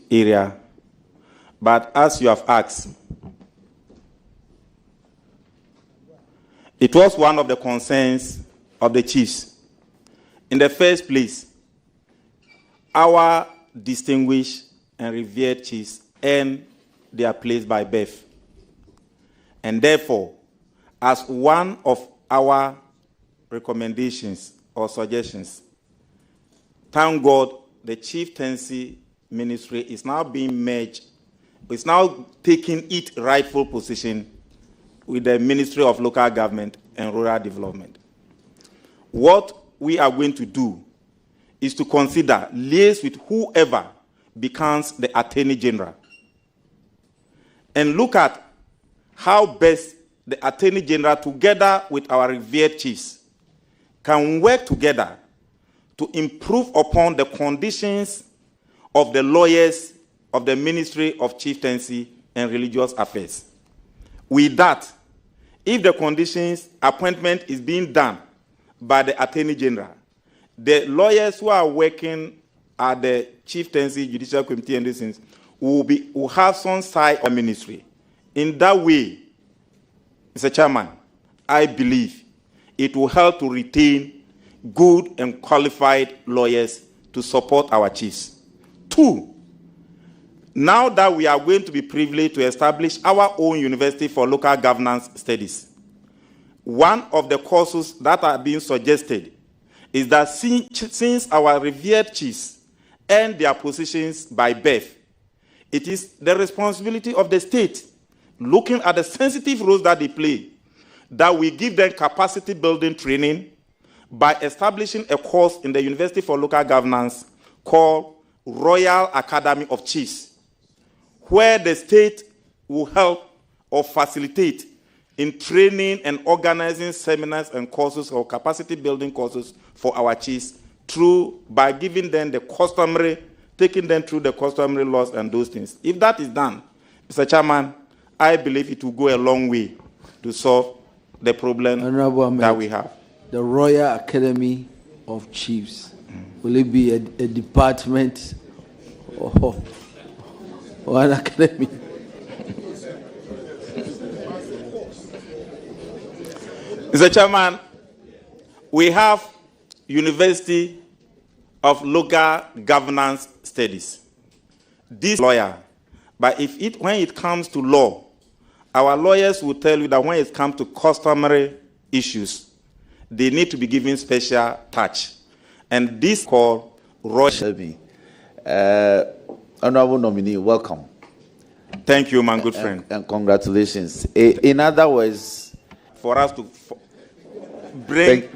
area. But as you have asked, it was one of the concerns of the chiefs. In the first place, our distinguished and revered chiefs earn their place by birth. And therefore, as one of our recommendations or suggestions, thank God the chieftaincy ministry is now being merged. It's now taking its rightful position with the Ministry of Local Government and Rural Development. What we are going to do is to consider, liaise with whoever becomes the Attorney General, and look at how best the Attorney General, together with our revered chiefs, can work together to improve upon the conditions of the lawyers of the Ministry of Chieftaincy and Religious Affairs. With that, if the conditions appointment is being done by the Attorney General, the lawyers who are working at the Chieftaincy Judicial Committee and these things will have some side of the ministry. In that way, Mr. Chairman, I believe it will help to retain good and qualified lawyers to support our chiefs. 2, now that we are going to be privileged to establish our own university for local governance studies, one of the courses that are being suggested is that since our revered chiefs earn their positions by birth, it is the responsibility of the state, looking at the sensitive roles that they play, that we give them capacity building training by establishing a course in the University for Local Governance called Royal Academy of Chiefs, where the state will help or facilitate in training and organizing seminars and courses or capacity building courses for our chiefs by giving them the customary, taking them through the customary laws and those things. If that is done, Mr. Chairman, I believe it will go a long way to solve the problem that we have. The Royal Academy of Chiefs, will it be a department or an academy? Mr. Chairman, we have University of Local Governance Studies. This lawyer, but when it comes to law, our lawyers will tell you that when it comes to customary issues, they need to be given special touch. And this called Royal. Honorable nominee, welcome. Thank you, my good friend. And congratulations. In other words, for us to bring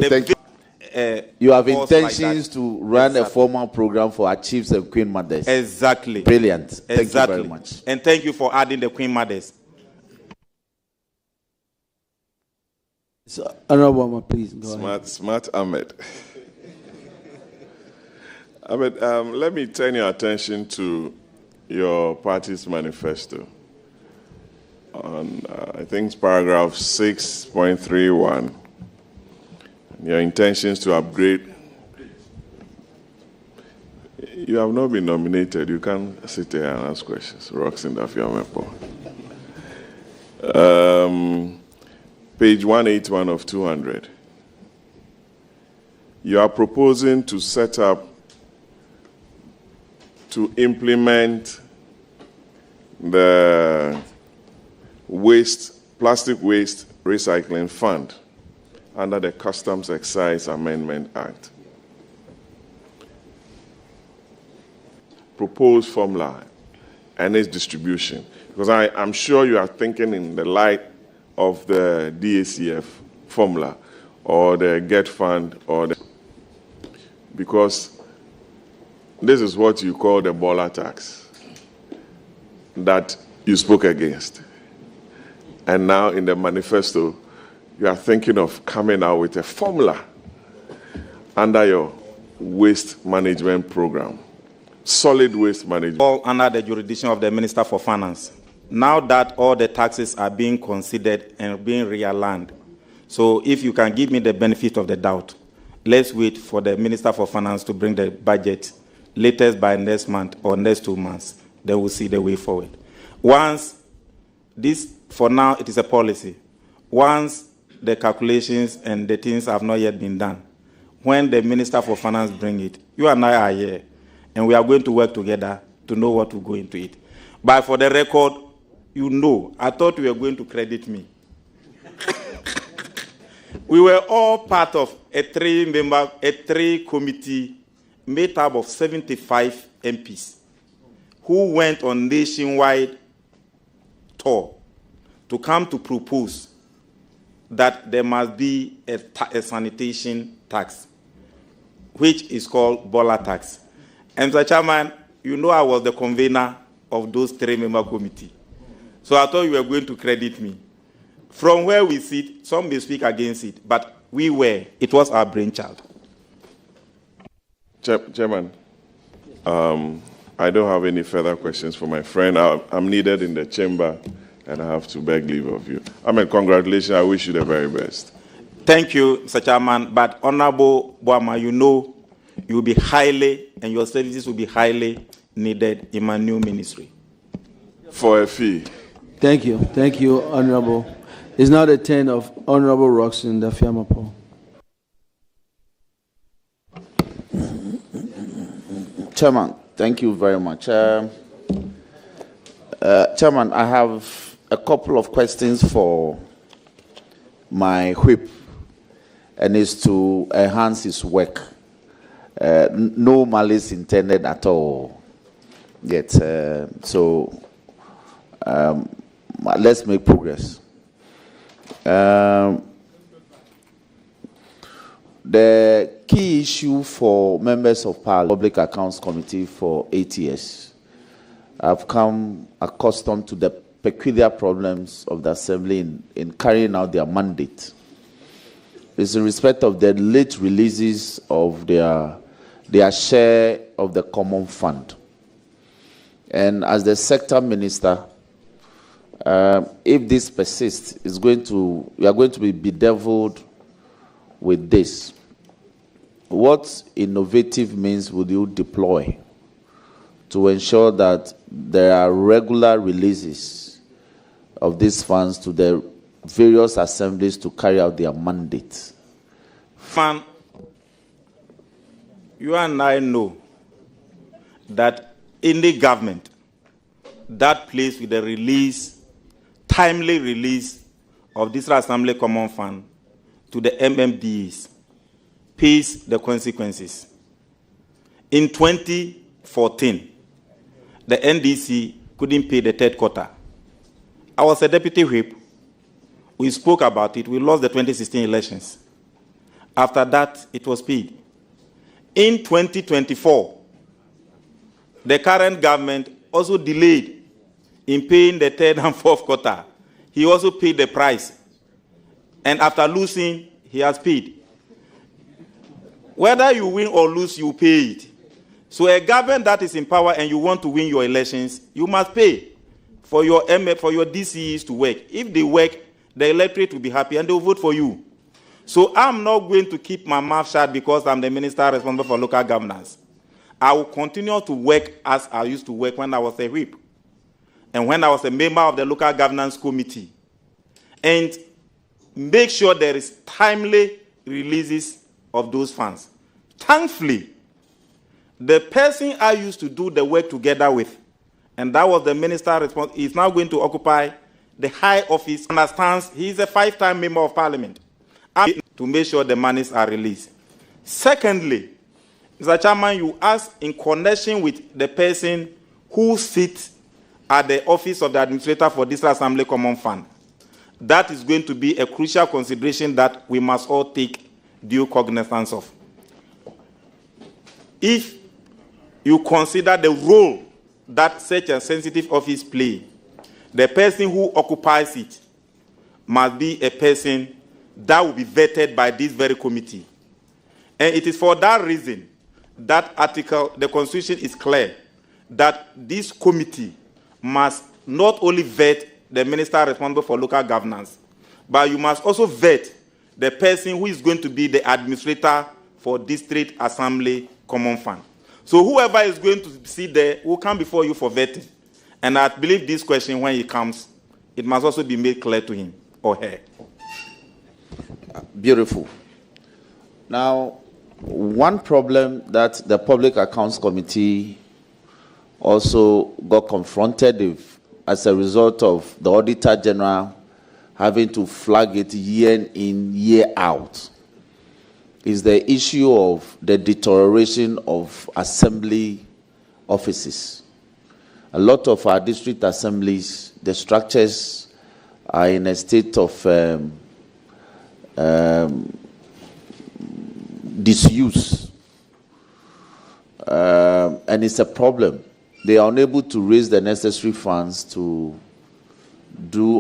you have intentions to run a formal program for our chiefs and queen mothers. Exactly. Brilliant. Thank you Exactly. very much. And thank you for adding the queen mothers. So, Honorable, please go ahead. Smart Ahmed. Ahmed, let me turn your attention to your party's manifesto. On, I think it's paragraph 6.31. Your intentions to upgrade. You have not been nominated. You can't sit there and ask questions. Rocks in the Fiamepo. Page 181 of 200. You are proposing to set up, to implement the plastic waste recycling fund under the Customs Excise Amendment Act. Proposed formula and its distribution. Because I'm sure you are thinking in the light of the DACF formula or the GET fund because this is what you call the baller tax that you spoke against. And now in the manifesto, you are thinking of coming out with a formula under your waste management program, solid waste management. All under the jurisdiction of the Minister for Finance. Now that all the taxes are being considered and being realigned, so if you can give me the benefit of the doubt, let's wait for the Minister for Finance to bring the budget latest by next month or next 2 months. Then we'll see the way forward. Once this, for now, it is a policy. Once the calculations and the things have not yet been done, when the Minister for Finance bring it, you and I are here, and we are going to work together to know what to go into it. But for the record, you know, I thought you were going to credit me. We were all part of a three committee made up of 75 MPs who went on nationwide tour to come to propose that there must be a sanitation tax, which is called Bola tax. And Mr. Chairman, you know I was the convener of those 3-member committee. So I thought you were going to credit me. From where we sit, some may speak against it, but it was our brainchild. Chairman, I don't have any further questions for my friend. I'm needed in the chamber and I have to beg leave of you. Ahmed, congratulations. I wish you the very best. Thank you, Mr. Chairman. But Honorable Boama, you know you will be highly, and your services will be highly needed in my new ministry. For a fee. Thank you. Thank you, Honorable. It's now the turn of Honorable Roxanne Dafiamapo. Chairman, thank you very much. Chairman, I have a couple of questions for my whip, and it's to enhance his work. No malice intended at all. Yet, so let's make progress. The key issue for members of Parliament, Public Accounts Committee for 8 years, I've come accustomed to the peculiar problems of the Assembly in carrying out their mandate. It's in respect of the late releases of their share of the common fund. And as the sector minister, if this persists, we are going to be bedeviled with this. What innovative means would you deploy to ensure that there are regular releases of these funds to the various assemblies to carry out their mandates? Fan, you and I know that in the government, that place with the release, timely release of this Assembly Common Fund to the MMDs pays the consequences. In 2014, the NDC couldn't pay the third quarter. I was a deputy whip. We spoke about it. We lost the 2016 elections. After that, it was paid. In 2024, the current government also delayed in paying the third and fourth quarter. He also paid the price. And after losing, he has paid. Whether you win or lose, you pay it. So a government that is in power and you want to win your elections, you must pay for your DCEs to work. If they work, the electorate will be happy and they will vote for you. So I'm not going to keep my mouth shut because I'm the minister responsible for local governance. I will continue to work as I used to work when I was a whip and when I was a member of the local governance committee, and make sure there is timely releases of those funds. Thankfully, the person I used to do the work together with, and that was the minister responsible, is now going to occupy the high office. Understands he is a 5-time member of parliament. To make sure the monies are released. Secondly, Mr. Chairman, you asked in connection with the person who sits at the office of the administrator for this Assembly Common Fund. That is going to be a crucial consideration that we must all take due cognizance of. If you consider the role that such a sensitive office plays, the person who occupies it must be a person that will be vetted by this very committee. And it is for that reason that article, the Constitution is clear that this committee must not only vet the minister responsible for local governance, but you must also vet the person who is going to be the administrator for District Assembly Common Fund. So whoever is going to sit there will come before you for vetting. And I believe this question, when he comes, it must also be made clear to him or her. Beautiful. Now, one problem that the Public Accounts Committee also got confronted with as a result of the Auditor General having to flag it year in, year out, is the issue of the deterioration of assembly offices. A lot of our district assemblies, the structures are in a state of disuse. And it's a problem. They are unable to raise the necessary funds to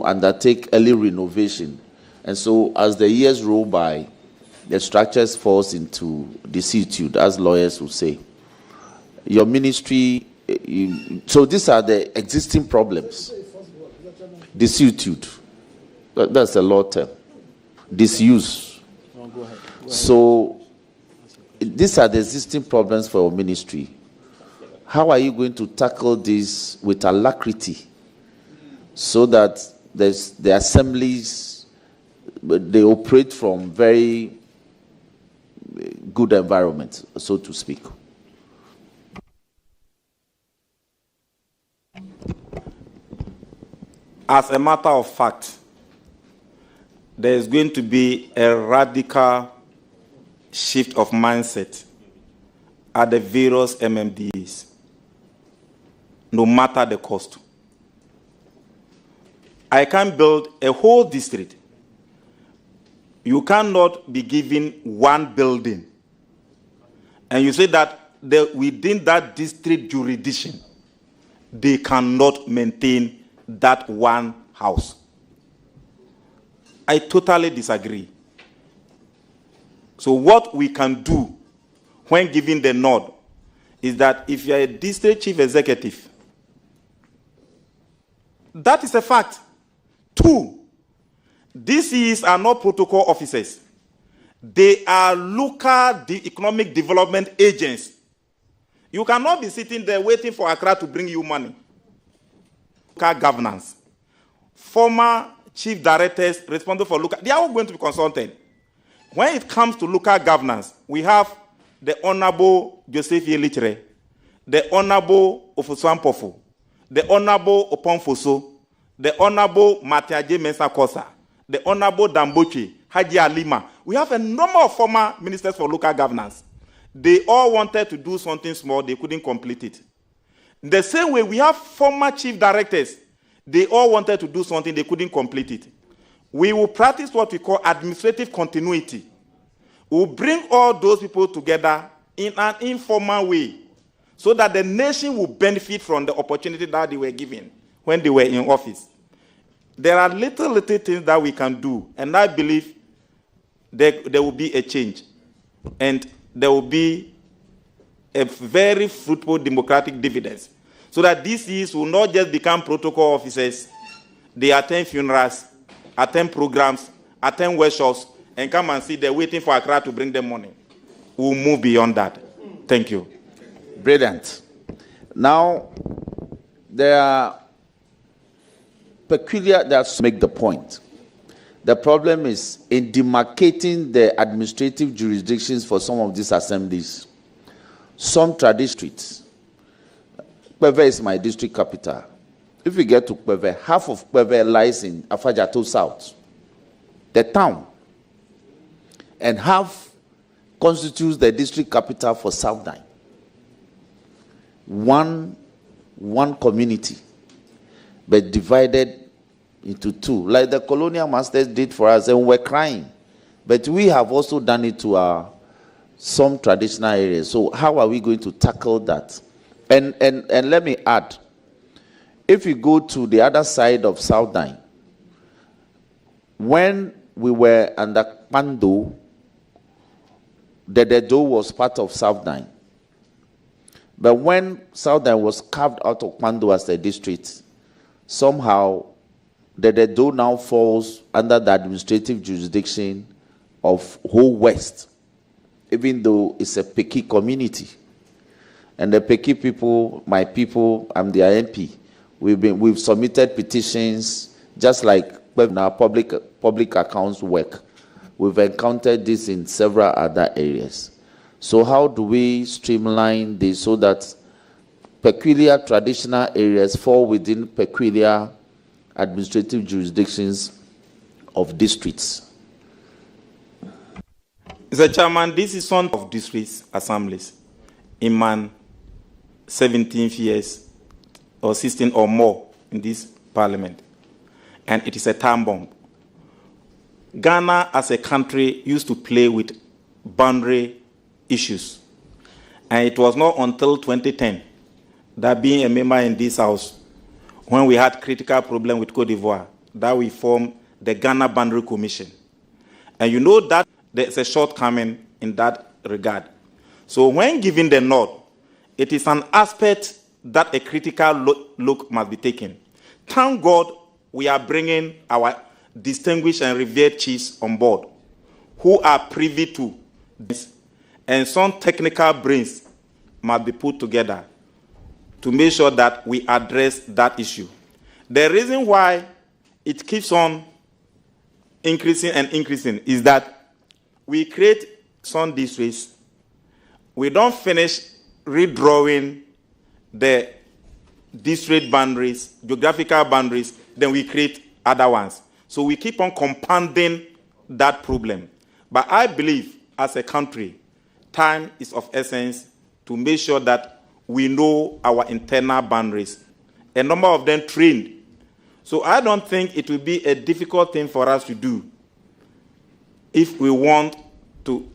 undertake early renovation. And so as the years roll by, the structures falls into desuetude, as lawyers will say. Your ministry, so these are the existing problems. desuetude. That's a law term. Disuse. Go ahead. So these are the existing problems for your ministry. How are you going to tackle this with alacrity so that the assemblies, they operate from very good environment, so to speak? As a matter of fact, there is going to be a radical shift of mindset at the various MMDs, no matter the cost. I can build a whole district. You cannot be given one building, and you say that within that district jurisdiction, they cannot maintain that one house. I totally disagree. So what we can do when giving the nod is that if you're a district chief executive, that is a fact. 2, DCs are not protocol officers. They are local economic development agents. You cannot be sitting there waiting for Accra to bring you money. Local governance. Former chief directors responsible for local, they are all going to be consulted. When it comes to local governance, we have the Honorable Joseph Yelichre, the Honorable Ofusuan Pofu, the Honorable Oponfoso, the Honorable Matiaje Mensah Kosa, the Honorable Damboche, Haji Alima. We have a number of former ministers for local governance. They all wanted to do something small, they couldn't complete it. The same way, we have former chief directors. They all wanted to do something, they couldn't complete it. We will practice what we call administrative continuity. We'll bring all those people together in an informal way so that the nation will benefit from the opportunity that they were given when they were in office. There are little things that we can do, and I believe there will be a change. And there will be a very fruitful democratic dividends, so that DCs will not just become protocol officers. They attend funerals, attend programs, attend workshops, and come and see they're waiting for Accra to bring them money. We'll move beyond that. Thank you. Brilliant. Now, there are peculiar, that's to make the point. The problem is in demarcating the administrative jurisdictions for some of these assemblies. Some traditional streets. Kweve is my district capital. If we get to Kweve, half of Kweve lies in Afajato South, the town, and half constitutes the district capital for South Nine. One community, but divided into two, like the colonial masters did for us, and we're crying. But we have also done it to some traditional areas. So how are we going to tackle that? And let me add, if you go to the other side of South Nine, when we were under Kpando, the Dedo was part of South Nine. But when South Nine was carved out of Kpando as a district, somehow the Dedo now falls under the administrative jurisdiction of whole West, even though it's a Peki community. And the Peki people, my people, I'm their MP. We've submitted petitions, just like in our public accounts work. We've encountered this in several other areas. So how do we streamline this so that peculiar traditional areas fall within peculiar administrative jurisdictions of districts? Mr. Chairman, this is one of districts assemblies in my 17th years or 16 or more in this parliament. And it is a time bomb. Ghana as a country used to play with boundary issues. And it was not until 2010 that being a member in this house, when we had critical problem with Cote d'Ivoire, that we formed the Ghana Boundary Commission. And you know that there's a shortcoming in that regard. So when giving the nod, it is an aspect that a critical look must be taken. Thank God we are bringing our distinguished and revered chiefs on board who are privy to this, and some technical brains must be put together to make sure that we address that issue. The reason why it keeps on increasing and increasing is that we create some districts, we don't finish redrawing the district boundaries, geographical boundaries, then we create other ones. So we keep on compounding that problem. But I believe, as a country, time is of essence to make sure that we know our internal boundaries. A number of them trained. So I don't think it will be a difficult thing for us to do if we want to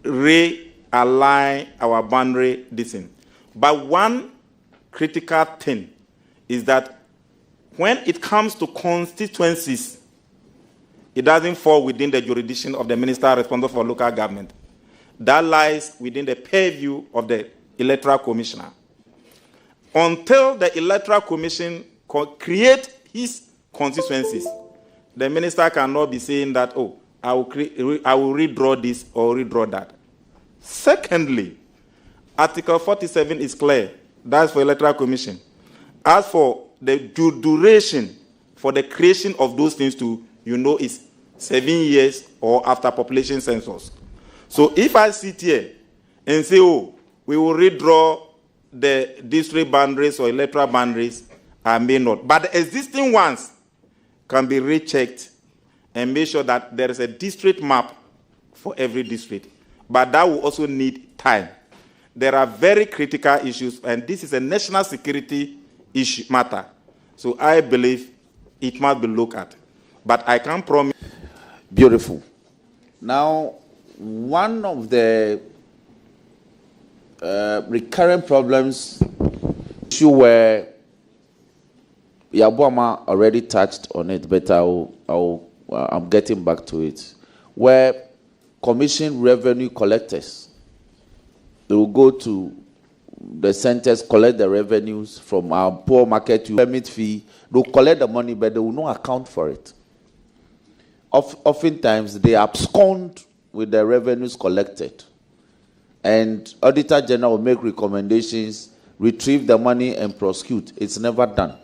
realign our boundary distance. But one critical thing is that when it comes to constituencies, it doesn't fall within the jurisdiction of the minister responsible for local government. That lies within the purview of the electoral commissioner. Until the electoral commission create his constituencies, the minister cannot be saying that, oh, I will redraw this or redraw that. Secondly, Article 47 is clear. That's for electoral commission. As for the duration for the creation of those things to, is 7 years or after population census. So if I sit here and say, oh, we will redraw the district boundaries or electoral boundaries, I may not. But the existing ones can be rechecked and make sure that there is a district map for every district. But that will also need time. There are very critical issues, and this is a national security issue matter. So I believe it must be looked at. But I can't promise. Beautiful. Now, one of the recurrent problems, issue where Yabuama already touched on it, but I'm getting back to it, where commission revenue collectors, they will go to the centers, collect the revenues from our poor market to permit fee. They'll collect the money, but they will not account for it. Oftentimes, they abscond with the revenues collected. And Auditor General will make recommendations, retrieve the money, and prosecute. It's never done.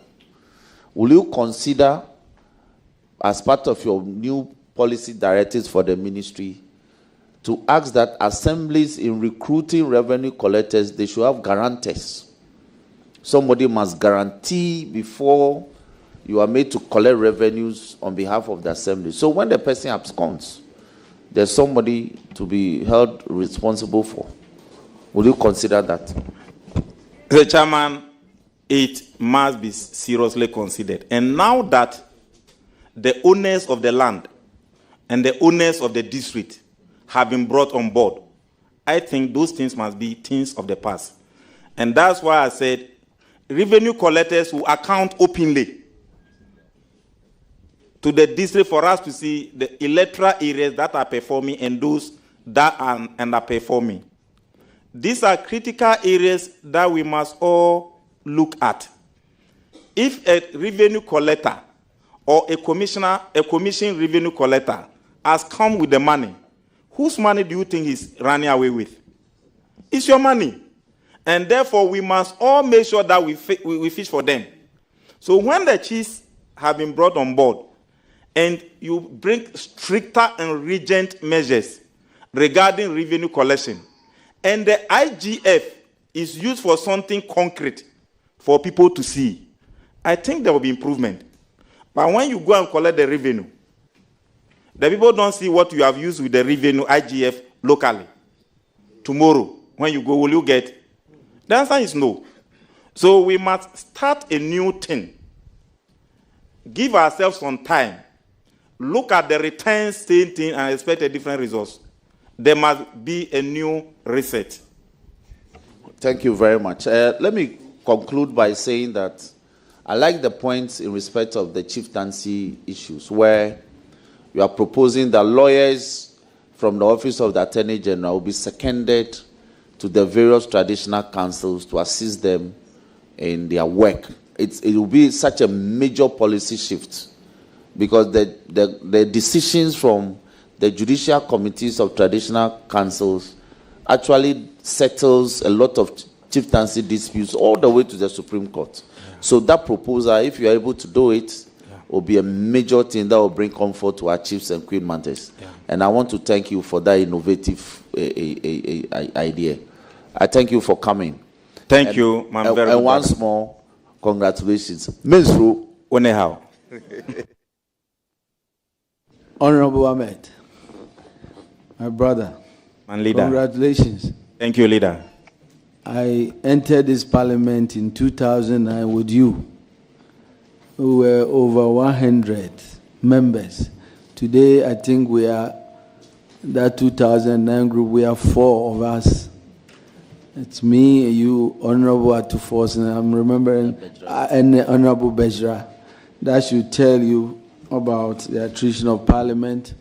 Will you consider, as part of your new policy directives for the ministry, to ask that assemblies in recruiting revenue collectors, they should have guarantors? Somebody must guarantee before you are made to collect revenues on behalf of the assembly. So when the person absconds, there's somebody to be held responsible for. Will you consider that? The chairman, it must be seriously considered. And now that the owners of the land and the owners of the district have been brought on board, I think those things must be things of the past. And that's why I said revenue collectors will account openly to the district for us to see the electoral areas that are performing and those that are underperforming. These are critical areas that we must all look at. If a revenue collector or a commission revenue collector has come with the money, whose money do you think he's running away with? It's your money. And therefore, we must all make sure that we fish for them. So when the chiefs have been brought on board, and you bring stricter and rigid measures regarding revenue collection, and the IGF is used for something concrete for people to see, I think there will be improvement. But when you go and collect the revenue, the people don't see what you have used with the revenue IGF locally. Tomorrow, when you go, will you get? The answer is no. So we must start a new thing. Give ourselves some time. Look at the returns, same thing, and expect a different result. There must be a new reset. Thank you very much. Let me conclude by saying that I like the points in respect of the chieftaincy issues, where you are proposing that lawyers from the Office of the Attorney General will be seconded to the various traditional councils to assist them in their work it will be such a major policy shift, because the decisions from the judicial committees of traditional councils actually settles a lot of chieftaincy disputes all the way to the Supreme Court. Yeah. So that proposal, if you are able to do it, will be a major thing that will bring comfort to our chiefs and queen mountains. Yeah. And I want to thank you for that innovative idea. I thank you for coming. Thank you, ma'am. And once more, congratulations. Mensru Onehao. Honorable Ahmed, my brother, man, leader. Congratulations. Thank you, leader. I entered this parliament in 2009 with you. We were over 100 members. Today, I think we are, that 2009 group, we are 4 of us. It's me, you, Honorable Atufos, and I'm remembering, and Honorable Bejra. That should tell you about the attrition of parliament,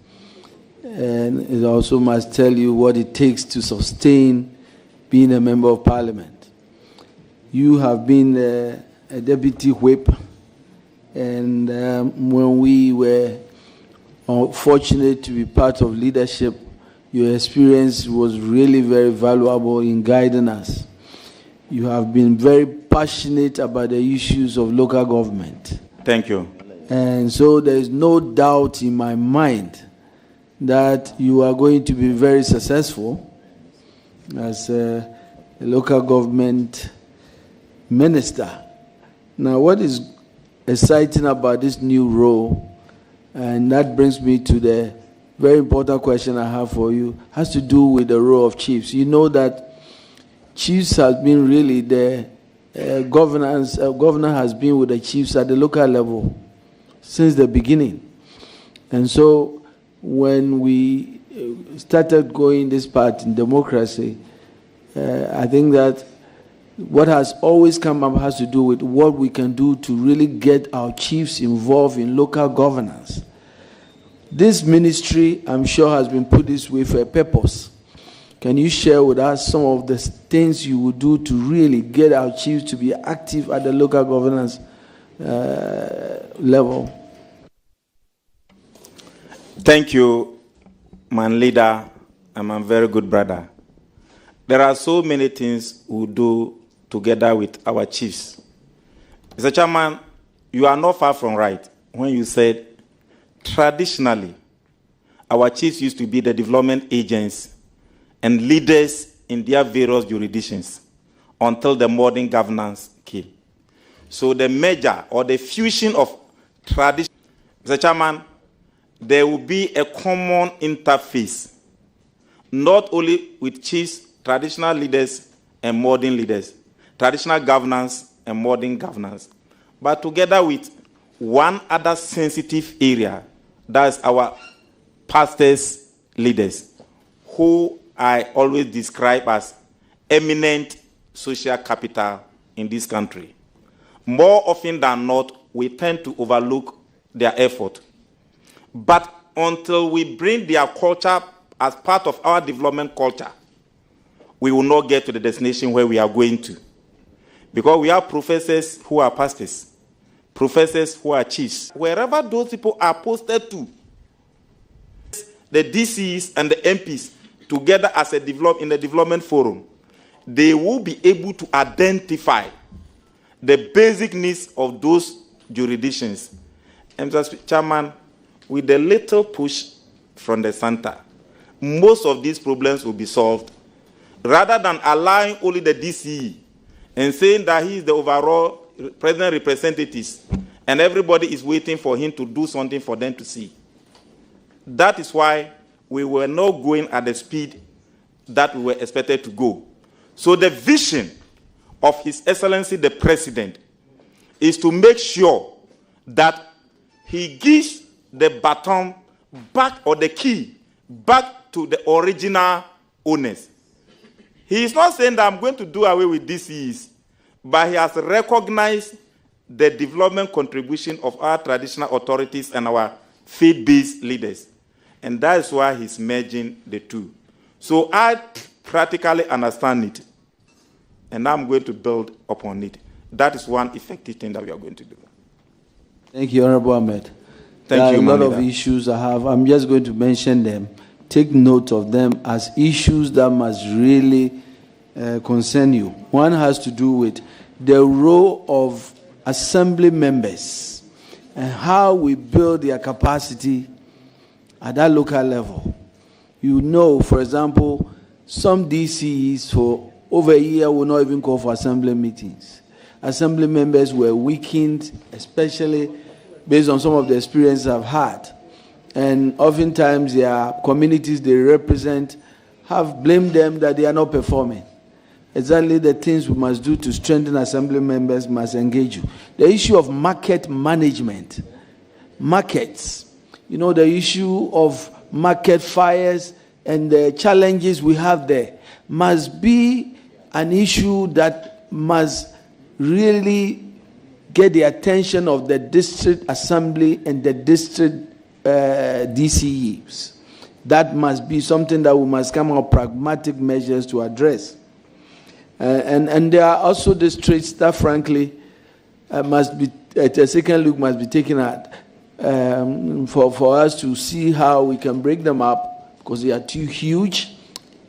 and it also must tell you what it takes to sustain being a member of parliament. You have been a deputy whip, and when we were fortunate to be part of leadership, your experience was really very valuable in guiding us. You have been very passionate about the issues of local government. Thank you. And so there is no doubt in my mind that you are going to be very successful as a local government minister. Now, what is exciting about this new role, and that brings me to the very important question I have for you, has to do with the role of chiefs. You know that chiefs has been really the governor has been with the chiefs at the local level since the beginning. And so when we started going this part in democracy, I think that what has always come up has to do with what we can do to really get our chiefs involved in local governance. This ministry, I'm sure, has been put this way for a purpose. Can you share with us some of the things you would do to really get our chiefs to be active at the local governance level? Thank you, man leader, and my very good brother. There are so many things we do together with our chiefs. Mr. Chairman, you are not far from right when you said traditionally our chiefs used to be the development agents and leaders in their various jurisdictions until the modern governance came. So the merger or the fusion of tradition, Mr. Chairman, there will be a common interface, not only with chiefs, traditional leaders and modern leaders, traditional governance and modern governance, but together with one other sensitive area, that's our pastors' leaders, who I always describe as eminent social capital in this country. More often than not, we tend to overlook their effort. But until we bring their culture as part of our development culture, we will not get to the destination where we are going to. Because we have professors who are pastors, professors who are chiefs. Wherever those people are posted to, the DCs and the MPs together as in the development forum, they will be able to identify the basic needs of those jurisdictions. And Mr. Chairman, with a little push from the center, most of these problems will be solved, rather than allowing only the DCE and saying that he is the overall president representatives and everybody is waiting for him to do something for them to see. That is why we were not going at the speed that we were expected to go. So the vision of His Excellency the President is to make sure that he gives the baton back, or the key back, to the original owners. He is not saying that I'm going to do away with DCEs, but he has recognized the development contribution of our traditional authorities and our faith-based leaders. And that is why he's merging the two. So I practically understand it, and I'm going to build upon it. That is one effective thing that we are going to do. Thank you, Honorable Ahmed. Thank you, a lot of Leader. issues I have. I'm just going to mention them. Take note of them as issues that must really concern you. One has to do with the role of assembly members and how we build their capacity at that local level. You know, for example, some DCs for over a year will not even call for assembly meetings. Assembly members were weakened, especially based on some of the experiences I've had. And oftentimes their communities they represent have blamed them that they are not performing. Exactly the things we must do to strengthen assembly members must engage you. The issue of market management, markets, you know, the issue of market fires and the challenges we have there must be an issue that must really get the attention of the district assembly and the district DCEs. That must be something that we must come up with pragmatic measures to address. And there are also districts that, frankly, must be a second look must be taken at for us to see how we can break them up, because they are too huge,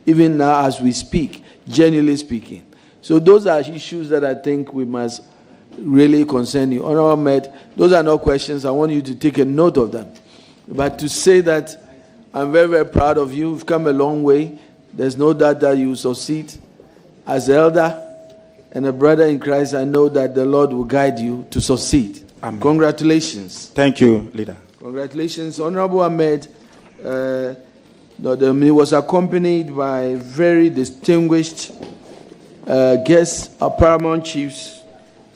even now as we speak, generally speaking. So those are issues that I think we must really concern you. Honorable Ahmed, those are not questions. I want you to take a note of them. But to say that I'm very, very proud of you. You've come a long way. There's no doubt that you will succeed. As an elder and a brother in Christ, I know that the Lord will guide you to succeed. Amen. Congratulations. Thank you, Leader. Congratulations. Honorable Ahmed he was accompanied by very distinguished guests, our paramount chiefs,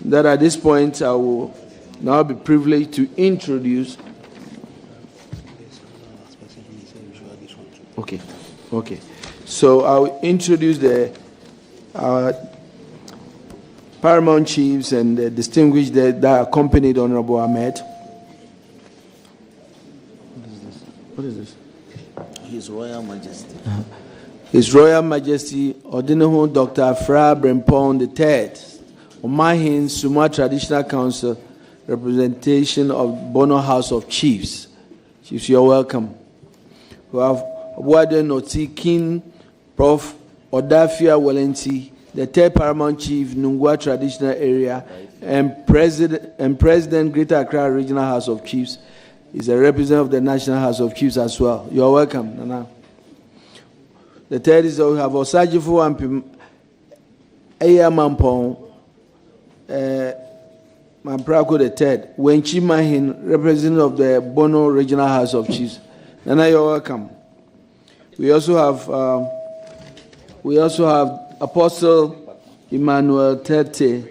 that at this point I will now be privileged to introduce. Okay. So I will introduce the paramount chiefs and the distinguished that accompanied Honorable Ahmed. What is this? His Royal Majesty. His Royal Majesty Odinoho Dr. Afra Brempong III, Omahin Suma Traditional Council, representation of Bono House of Chiefs. Chiefs, you're welcome. We have Warden Oti King, Prof. Odafia Walenti, the third paramount chief, Nungwa Traditional Area, and President Greater Accra Regional House of Chiefs. Is a representative of the National House of Chiefs as well. You're welcome, Nana. The third is that we have Osajifu and Eya Mampong, Mamprako the third, Wenchi Mahin, representative of the Bono Regional House of Chiefs. Nana, you're welcome. We also have Apostle Emmanuel Tete.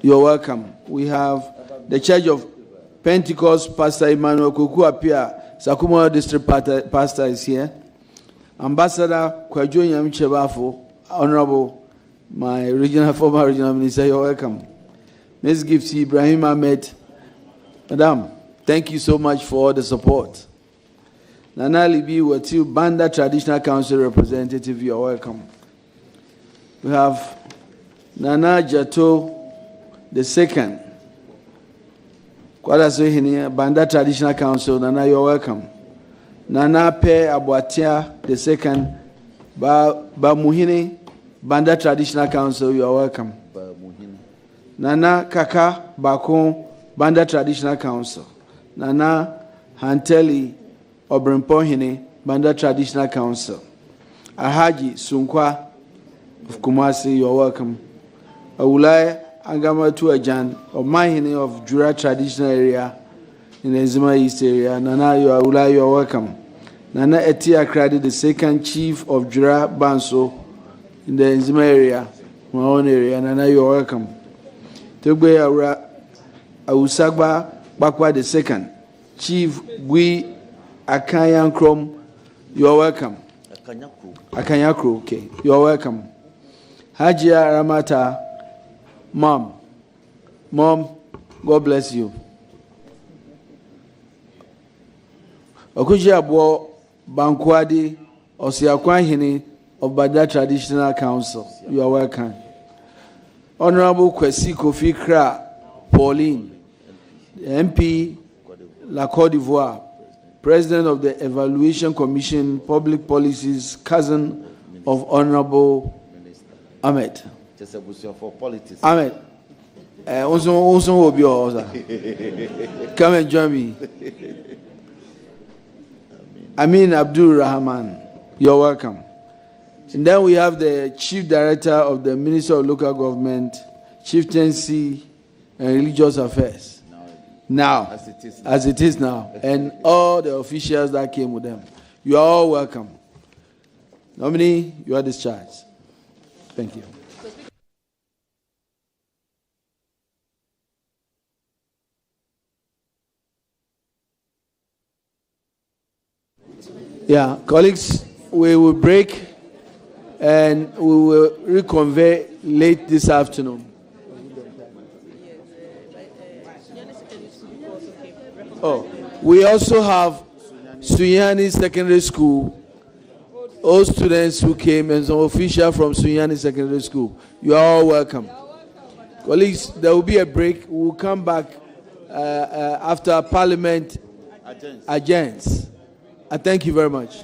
You're welcome. We have the Church of Pentecost, Pastor Emmanuel Kuku Apia, Sakuma District Pastor is here. Ambassador Kwajo Nyamichebafo, Honorable, my former regional minister, you're welcome. Ms. Gifty Ibrahim Ahmed, Madam, thank you so much for all the support. Nana Libi Watiu Banda Traditional Council representative, you're welcome. We have Nana Jato II, Kwadaso Banda Traditional Council, Nana, you're welcome. Nana Pe Abuatia II, Bamuhini, Banda Traditional Council, you're welcome. Nana Kaka Bakon, Banda Traditional Council. Nana Hanteli Obrempohini, Banda Traditional Council. Ahaji Sunkwa of Kumasi, you're welcome. Awulai Angamatu Ajan, of Mahini of Jura Traditional Area in the Zima East area. Nana, you're welcome. Nana Etia Kradi, the second chief of Jura Banso in the Zima area, my own area. Nana, you're welcome. Tugbe Ausagba Bakwa, the second chief Gui Akanyankrom, you're welcome. Akanyakro, okay, you're welcome. Hajia Ramata, Mom, God bless you. Okuji Abo Bankwadi Osiakwahini of Bada Traditional Council, you are welcome. Honorable Kwesi Kofi Kra Pauline, MP, La Côte d'Ivoire, President of the Evaluation Commission, Public Policies, cousin of Honorable Ahmed. Ahmed, also will be yours. Come and join me. Amin Abdul Rahman, you're welcome. And then we have the Chief Director of the Ministry of Local Government, Chieftaincy and Religious Affairs. Now, as it is now, and all the officials that came with them. You are all welcome. Nominee, you are discharged. Thank you. Yeah, colleagues, we will break and we will reconvene late this afternoon. Oh, we also have Sunyani Secondary School. All students who came and some officials from Sunyani Secondary School. You are all welcome. Colleagues, there will be a break. We will come back after Parliament adjourns. I thank you very much.